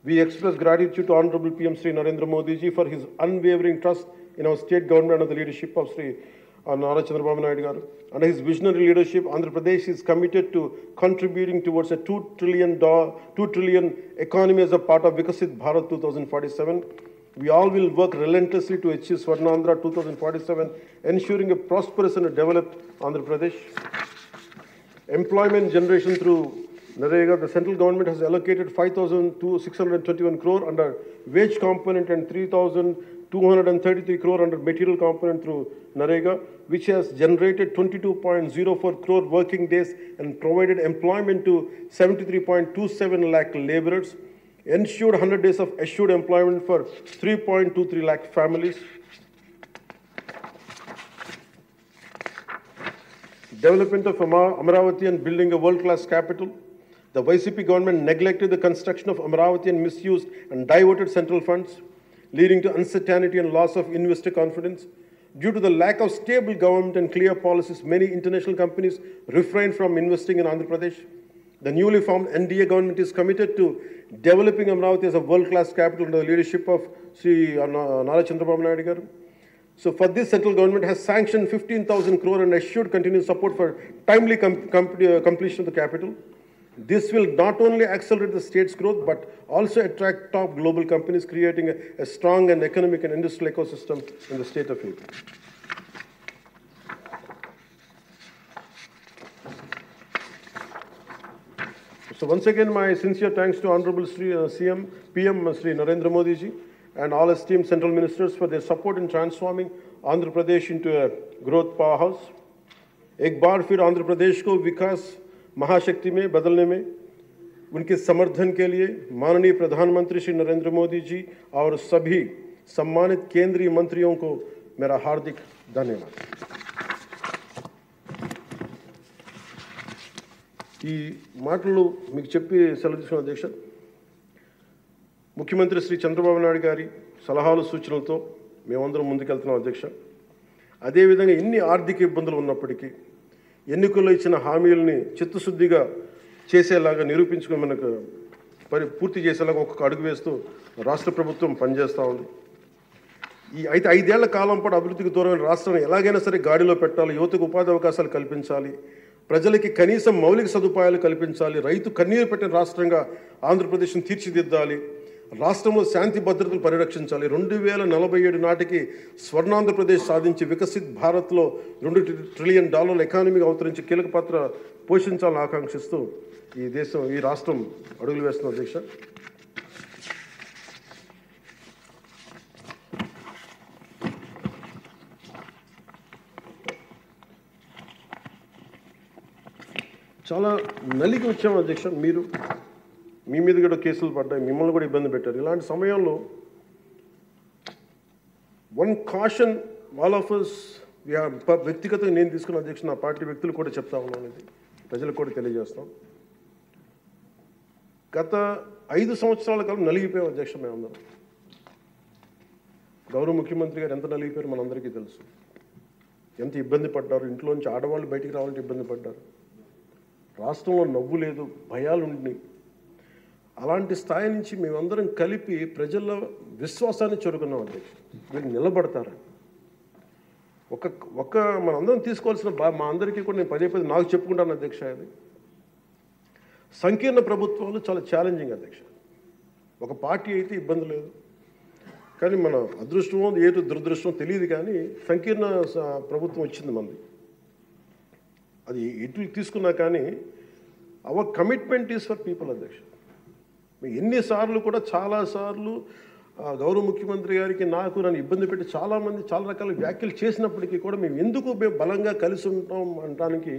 We express gratitude to Honorable PM Sri Narendra Modi ji for his unwavering trust in our state government under the leadership of Sri Nara Chandrababu Naidu Garu. Under his visionary leadership, Andhra Pradesh is committed to contributing towards a 2 trillion economy as a part of Vikasit Bharat 2047. We all will work relentlessly to achieve Swarnandhra 2047, ensuring a prosperous and a developed Andhra Pradesh. Employment generation through Narega, the central government has allocated 5,621 crore under wage component and 3,233 crore under material component through Narega, which has generated 22.04 crore working days and provided employment to 73.27 lakh laborers, ensured 100 days of assured employment for 3.23 lakh families. development of Amaravati and building a world-class capital. The YCP government neglected the construction of Amaravati and misused and diverted central funds, leading to uncertainty and loss of investor confidence. Due to the lack of stable government and clear policies, many international companies refrained from investing in Andhra Pradesh. The newly formed NDA government is committed to developing Amaravati as a world-class capital under the leadership of Sri Nara Chandrababu Naidu garu. So for this, central government has sanctioned 15,000 crore and assured continued support for timely completion of the capital. This will not only accelerate the state's growth, but also attract top global companies, creating a strong and economic and industrial ecosystem in the state of AP. So once again, my sincere thanks to Honorable PM Sri Narendra Modi ji and all esteemed central ministers for their support in transforming Andhra Pradesh into a growth powerhouse. एक बार फिर आंध्र प्रदेश को विकास महाशक्ति में बदलने में उनके समर्थन के लिए माननीय प्रधानमंत्री श्री नरेंद्र मोदी जी और सभी सम्मानित केंद्रीय मंत्रियों को मेरा हार्दिक धन्यवाद। ఈ మాటలు మీకు చెప్పి సెలవు తీసుకున్న అధ్యక్ష, ముఖ్యమంత్రి శ్రీ చంద్రబాబు నాయుడు గారి సలహాలు సూచనలతో మేమందరం ముందుకెళ్తున్నాం అధ్యక్ష. అదేవిధంగా ఎన్ని ఆర్థిక ఇబ్బందులు ఉన్నప్పటికీ ఎన్నికల్లో ఇచ్చిన హామీలని చిత్తశుద్ధిగా చేసేలాగా నిరూపించుకుని మనకు పూర్తి చేసేలాగా ఒక్కొక్క అడుగు వేస్తూ రాష్ట్ర ప్రభుత్వం పనిచేస్తూ ఉంది. అయితే 5 ఏళ్ల కాలం పాటు అభివృద్ధికి దూరమైన రాష్ట్రాన్ని ఎలాగైనా సరే గాడిలో పెట్టాలి, యువతకు ఉపాధి అవకాశాలు కల్పించాలి, ప్రజలకి కనీసం మౌలిక సదుపాయాలు కల్పించాలి, రైతు కన్నీరు పెట్టిన రాష్ట్రంగా ఆంధ్రప్రదేశ్ను తీర్చిదిద్దాలి, రాష్ట్రంలో శాంతి భద్రతలు పరిరక్షించాలి, 2047 నాటికి స్వర్ణాంధ్రప్రదేశ్ సాధించి వికసిత్ భారత్లో $2 ట్రిలియన్ ఎకానమీగా అవతరించి కీలక పాత్ర పోషించాలని ఆకాంక్షిస్తూ ఈ రాష్ట్రం అడుగులు వేస్తున్న అధ్యక్ష. చాలా నలిగి వచ్చాము అధ్యక్ష. మీ మీద కూడా కేసులు పడ్డాయి, మిమ్మల్ని కూడా ఇబ్బంది పెట్టారు. ఇలాంటి సమయంలో one caution all of us వ్యక్తిగతంగా నేను తీసుకున్న అధ్యక్ష, నా పార్టీ వ్యక్తులు కూడా చెప్తా ఉన్నాను, ఇది ప్రజలకు కూడా తెలియజేస్తాం. గత 5 సంవత్సరాల కాలం నలిగిపోయాం అధ్యక్ష. మేమందరం గౌరవ ముఖ్యమంత్రి గారు ఎంత నలిగిపోయారు మనందరికీ తెలుసు. ఎంత ఇబ్బంది పడ్డారు, ఇంట్లోంచి ఆడవాళ్ళు బయటికి రావాలంటే ఇబ్బంది పడ్డారు, రాష్ట్రంలో నవ్వు లేదు, భయాలు ఉండినాయి. అలాంటి స్థాయి నుంచి మేమందరం కలిపి ప్రజల్లో విశ్వాసాన్ని చేరుకున్నాం అధ్యక్ష. వీళ్ళు నిలబడతారని ఒక మనందరం తీసుకోవాల్సిన మా అందరికీ కూడా నేను పదే నాకు చెప్పుకుంటాను అధ్యక్ష. అది సంకీర్ణ ప్రభుత్వాలు చాలా ఛాలెంజింగ్ అధ్యక్ష. ఒక పార్టీ అయితే ఇబ్బంది లేదు, కానీ మన అదృష్టమో ఏదో దురదృష్టమో తెలియదు, కానీ సంకీర్ణ ప్రభుత్వం వచ్చింది మనది. అది ఎటు తీసుకున్నా కానీ our commitment is for people అధ్యక్ష. ఎన్నిసార్లు కూడా చాలాసార్లు గౌరవ ముఖ్యమంత్రి గారికి నన్ను ఇబ్బంది పెట్టి చాలామంది చాలా రకాల వ్యాఖ్యలు చేసినప్పటికీ కూడా మేము బలంగా కలిసి ఉంటాం అనడానికి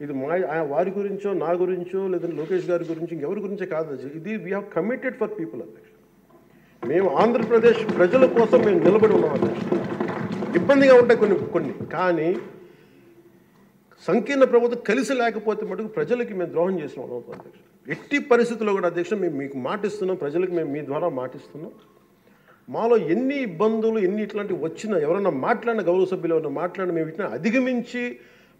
ఇది వారి గురించో నా గురించో లేదంటే లోకేష్ గారి గురించి ఇంకెవరి గురించో కాదు. ఇది we have committed for people అధ్యక్ష. మేము ఆంధ్రప్రదేశ్ ప్రజల కోసం మేము నిలబడి ఉన్నాం అధ్యక్ష. ఇబ్బందిగా ఉంటాయి కొన్ని కానీ సంకీర్ణ ప్రభుత్వం కలిసి లేకపోతే మటుకు ప్రజలకి మేము ద్రోహం చేసిన వాళ్ళం అధ్యక్ష. ఎట్టి పరిస్థితుల్లో కూడా అధ్యక్ష మేము మీకు మాటిస్తున్నాం, ప్రజలకు మేము మీ ద్వారా మాటిస్తున్నాం. మాలో ఎన్ని ఇబ్బందులు ఇట్లాంటివి వచ్చినా, ఎవరన్నా మాట్లాడిన గౌరవ సభ్యులు ఎవరన్నా మాట్లాడిన మేము ఇట్లా అధిగమించి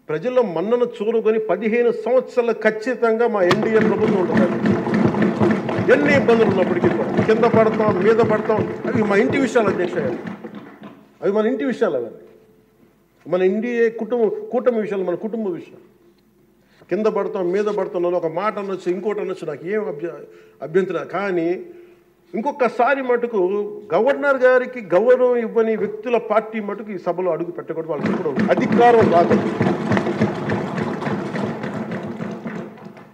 ప్రజల్లో మన్నను చూరుకొని 15 సంవత్సరాలు ఖచ్చితంగా మా ఎన్డీఏ ప్రభుత్వం ఉంటుంది. ఎన్ని ఇబ్బందులు ఉన్నప్పటికీ కింద పడతాం, మీద పడతాం, అవి మా ఇంటి విషయాలు అధ్యక్ష. అవి మన ఇంటి విషయాలు, అవి మన ఎన్డీఏ కూటమి విషయాలు, మన కుటుంబ విషయాలు. కింద పడతాం, మీద పడతాం, ఒక మాట అనొచ్చు, ఇంకోటి అనొచ్చు, నాకు ఏం అభ్యంతరం. కానీ ఇంకొకసారి మటుకు గవర్నర్ గారికి గౌరవం ఇవ్వని వ్యక్తుల పార్టీ మటుకు ఈ సభలో అడుగు పెట్టకూడదు. వాళ్ళకి ఇప్పుడు అధికారం రాదు.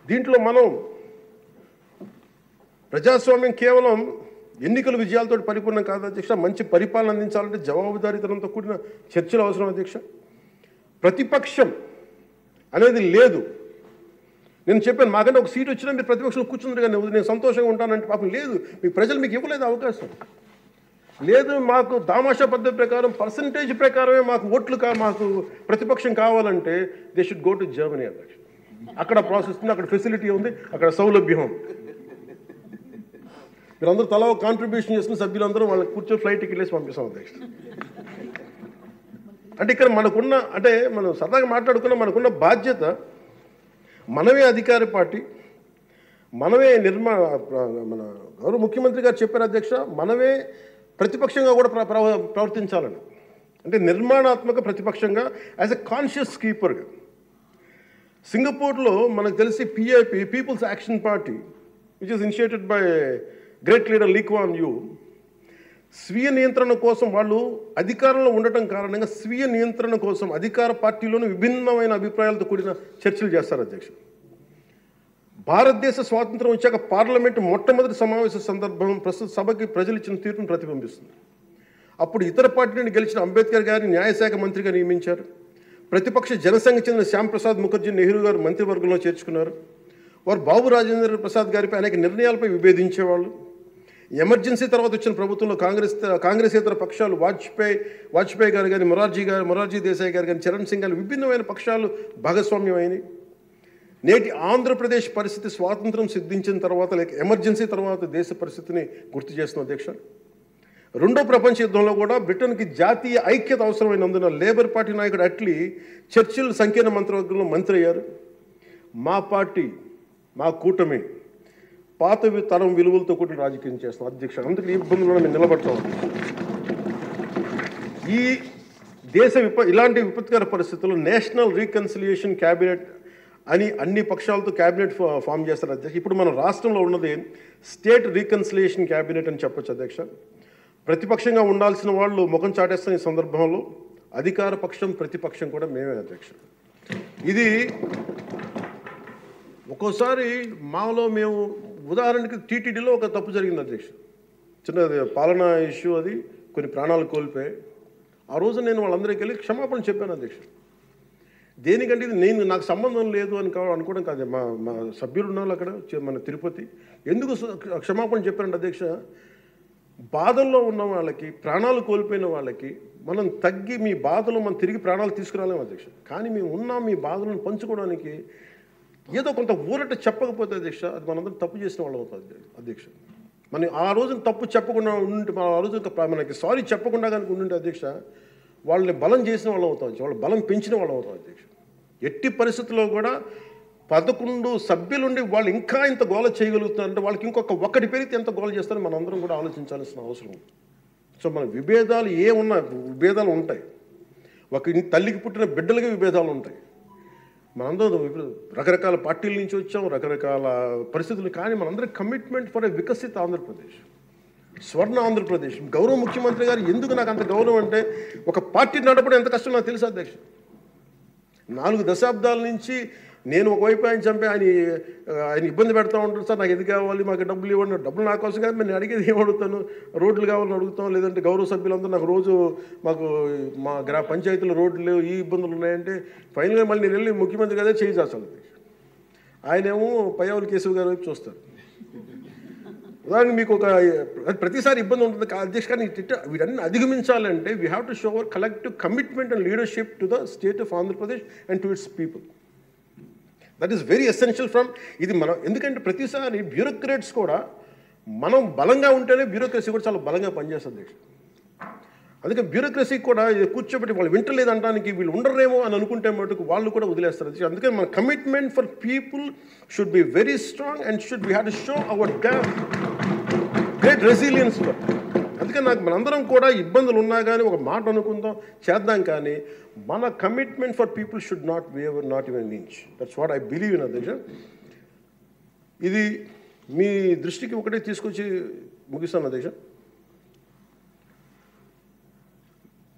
దీంట్లో మనం ప్రజాస్వామ్యం కేవలం ఎన్నికల విజయాలతో పరిపూర్ణం కాదు అధ్యక్ష. మంచి పరిపాలన అందించాలంటే జవాబుదారీతనంతో కూడిన చర్చలు అవసరం అధ్యక్ష. ప్రతిపక్షం అనేది లేదు. నేను చెప్పాను, మాకంటే ఒక సీట్ వచ్చినా మీరు ప్రతిపక్షంలో కూర్చున్నారు కానీ నేను సంతోషంగా ఉంటానంటే పాపం లేదు. మీ ప్రజలు మీకు ఇవ్వలేదు అవకాశం. లేదు మాకు దామాషా పద్ధతి ప్రకారం పర్సంటేజ్ ప్రకారమే మాకు ఓట్లు మాకు ప్రతిపక్షం కావాలంటే they should go to Germany అధ్యక్ష. అక్కడ ప్రాసెస్ ఉంది, అక్కడ ఫెసిలిటీ ఉంది, అక్కడ సౌలభ్యం ఉంది. మీరందరూ తలా కాంట్రిబ్యూషన్ చేసుకుని సభ్యులందరూ వాళ్ళకి కూర్చొని ఫ్లైట్ టికెట్ వేసి పంపిస్తాం అధ్యక్ష. అంటే ఇక్కడ మనకున్న అంటే మనం సరదాగా మాట్లాడుకున్న మనకున్న బాధ్యత, మనమే అధికార పార్టీ, మనమే మన గౌరవ ముఖ్యమంత్రి గారు చెప్పారు అధ్యక్ష, మనమే ప్రతిపక్షంగా కూడా ప్రవర్తించాలని. అంటే నిర్మాణాత్మక ప్రతిపక్షంగా యాజ్ ఎ కాన్షియస్ కీపర్గా. సింగపూర్లో మనకు తెలిసి PIP, people's action party, which is initiated by great leader Lee Kuan Yew, స్వీయ నియంత్రణ కోసం వాళ్ళు అధికారంలో ఉండటం కారణంగా స్వీయ నియంత్రణ కోసం అధికార పార్టీలోనూ విభిన్నమైన అభిప్రాయాలతో కూడిన చర్చలు చేస్తారు అధ్యక్ష. భారతదేశ స్వాతంత్రం వచ్చాక పార్లమెంటు మొట్టమొదటి సమావేశ సందర్భం ప్రస్తుత సభకి ప్రజలు ఇచ్చిన తీర్పును ప్రతిబింబిస్తుంది. అప్పుడు ఇతర పార్టీ నుండి గెలిచిన అంబేద్కర్ గారిని న్యాయశాఖ మంత్రిగా నియమించారు. ప్రతిపక్ష జనసంఘ చెందిన శ్యాంప్రసాద్ ముఖర్జీ నెహ్రూ గారు మంత్రివర్గంలో చేర్చుకున్నారు. వారు బాబు రాజేంద్ర ప్రసాద్ గారిపై అనేక నిర్ణయాలపై విభేదించేవాళ్ళు. ఎమర్జెన్సీ తర్వాత వచ్చిన ప్రభుత్వంలో కాంగ్రెసేతర పక్షాలు వాజ్పేయి గారు కానీ మొరార్జీ దేశాయ్ గారు కానీ చరణ్ సింగ్ గారు విభిన్నమైన పక్షాలు భాగస్వామ్యం అయినాయి. నేటి ఆంధ్రప్రదేశ్ పరిస్థితి స్వాతంత్రం సిద్ధించిన తర్వాత లేక ఎమర్జెన్సీ తర్వాత దేశ పరిస్థితిని గుర్తు చేస్తున్న అధ్యక్ష. రెండో ప్రపంచ యుద్ధంలో కూడా బ్రిటన్కి జాతీయ ఐక్యత అవసరమైనందున లేబర్ పార్టీ నాయకుడు అట్లీ చర్చిల్ సంకీర్ణ మంత్రివర్గంలో మంత్రి అయ్యారు. మా పార్టీ, మా కూటమి పాత తరం విలువలతో కూడిన రాజకీయం చేస్తాం అధ్యక్ష. అందుకు ఈ ఇబ్బందులను మేము నిలబడతాం. ఈ దేశ ఇలాంటి విపత్కర పరిస్థితుల్లో నేషనల్ రీకన్సిలియేషన్ క్యాబినెట్ అని అన్ని పక్షాలతో క్యాబినెట్ ఫామ్ చేస్తారు అధ్యక్ష. ఇప్పుడు మన రాష్ట్రంలో ఉన్నది స్టేట్ రీకన్సిలియేషన్ క్యాబినెట్ అని చెప్పొచ్చు అధ్యక్ష. ప్రతిపక్షంగా ఉండాల్సిన వాళ్ళు ముఖం చాటేస్తున్న ఈ సందర్భంలో అధికార పక్షం ప్రతిపక్షం కూడా మేమే అధ్యక్ష. ఇది ఒక్కోసారి మాలో మేము ఉదాహరణకి టీటీడీలో ఒక తప్పు జరిగింది అధ్యక్ష. చిన్నది పాలనా ఇష్యూ, అది కొన్ని ప్రాణాలు కోల్పోయాయి. ఆ రోజు నేను వాళ్ళందరికీ వెళ్ళి క్షమాపణ చెప్పాను అధ్యక్ష. దేనికంటే ఇది నాకు సంబంధం లేదు అని అనుకోవడం కాదు. మా సభ్యులు ఉన్నారు అక్కడ మన తిరుపతి. ఎందుకు క్షమాపణ చెప్పారంటే అధ్యక్ష, బాధల్లో ఉన్న వాళ్ళకి, ప్రాణాలు కోల్పోయిన వాళ్ళకి మనం తగ్గి మీ బాధలో మనం తిరిగి ప్రాణాలు తీసుకురాలేము అధ్యక్ష. కానీ మేము ఉన్నాం మీ బాధలను పంచుకోవడానికి. ఏదో కొంత ఊరట చెప్పకపోతే అధ్యక్ష, అది మనందరం తప్పు చేసిన వాళ్ళు అవుతుంది అధ్యక్ష. మనం ఆ రోజున తప్పు చెప్పకుండా ఉంటే, ఆ రోజు మనకి సారీ చెప్పకుండా కనుక ఉండుంటే అధ్యక్ష, వాళ్ళని బలం చేసిన వాళ్ళు అవుతాం, వాళ్ళు బలం పెంచిన వాళ్ళు అవుతాం అధ్యక్ష. ఎట్టి పరిస్థితుల్లో కూడా 11 సభ్యులుండి వాళ్ళు ఇంకా ఇంత గోల చేయగలుగుతున్నారంటే వాళ్ళకి ఒకటి పెరిగితే ఎంత గోల చేస్తారో మనందరం కూడా ఆలోచించాల్సిన అవసరం. సో మన విభేదాలు విభేదాలు ఉంటాయి. ఒక తల్లికి పుట్టిన బిడ్డలకి విభేదాలు ఉంటాయి. మనందరం రకరకాల పార్టీల నుంచి వచ్చాం, రకరకాల పరిస్థితులు. కానీ మనందరం కమిట్మెంట్ ఫర్ ఎ వికసిత ఆంధ్రప్రదేశ్, స్వర్ణ ఆంధ్రప్రదేశ్. గౌరవ ముఖ్యమంత్రి గారు ఎందుకు నాకు అంత గౌరవం అంటే, ఒక పార్టీ నడపడం ఎంత కష్టం నాకు తెలుసు అధ్యక్ష. 4 దశాబ్దాల నుంచి నేను ఒకవైపు ఆయన చంపి ఆయన ఇబ్బంది పెడతా ఉంటాను. సార్ నాకు ఇది కావాలి, మాకు డబ్బులు ఇవ్వండి. డబ్బులు నాకు కోసం కాదు, నేను అడిగేది ఏం అడుగుతాను, రోడ్లు కావాలని అడుగుతాం. లేదంటే గౌరవ సభ్యులందరూ నాకు రోజు మాకు మా పంచాయతీలో రోడ్లు లేవు, ఈ ఇబ్బందులు ఉన్నాయంటే ఫైనల్గా మళ్ళీ నేను వెళ్ళి ముఖ్యమంత్రి గారే చేయి చేస్తాను. ఆయనేమో పయ్యావుల కేశవ్ గారి వైపు చూస్తారు. ఉదాహరణకి మీకు ప్రతిసారి ఇబ్బంది ఉంటుంది అధ్యక్ష. కానీ వీటన్ని అధిగమించాలంటే we have to show our collective commitment and leadership to the state of Andhra Pradesh and to its people. That is very essential from ఇది మనం. ఎందుకంటే ప్రతిసారి బ్యూరోక్రాట్స్ కూడా మనం బలంగా ఉంటేనే బ్యూరోక్రసీ కూడా చాలా బలంగా పనిచేస్తుంది అధ్యక్ష. అందుకే బ్యూరోక్రసీ కూడా కూర్చోబెట్టి వాళ్ళు వింటలేదంటానికి వీళ్ళు ఉండరేమో అని అనుకుంటే మటుకు వాళ్ళు కూడా వదిలేస్తారు అధ్యక్ష. అందుకని మన commitment for people should be very strong and we have to show hour great resilience. అందుకని మనందరం కూడా ఇబ్బందులు ఉన్నా కానీ ఒక మాట అనుకుందాం, చేద్దాం. కానీ మన commitment for people should not waiver, not even an inch. That's what I believe in అధ్యక్ష. ఇది మీ దృష్టికి ఒకటే తీసుకొచ్చి ముగిస్తాను అధ్యక్ష.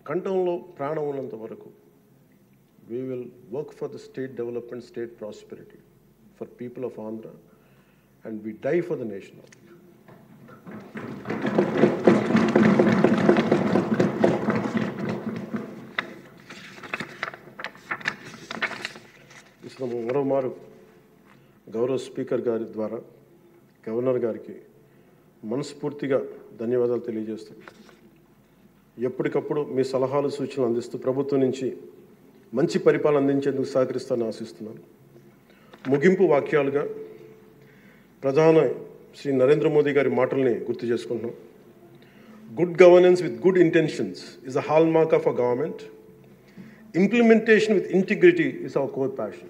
కంఠంలో ప్రాణం ఉన్నంత వరకు we will work for the state development, state prosperity for people of Andhra, and we die for the nation of India. మరోమారు గౌరవ స్పీకర్ గారి ద్వారా గవర్నర్ గారికి మనస్ఫూర్తిగా ధన్యవాదాలు తెలియజేస్తాను. ఎప్పటికప్పుడు మీ సలహాలు సూచనలు అందిస్తూ ప్రభుత్వం నుంచి మంచి పరిపాలన అందించేందుకు సహకరిస్తానని ఆశిస్తున్నాను. ముగింపు వాక్యాలుగా ప్రధాని శ్రీ నరేంద్ర మోదీ గారి మాటల్ని గుర్తు చేసుకుంటున్నాం. Good governance with good intentions is a hallmark of a government. Implementation with integrity is our core passion.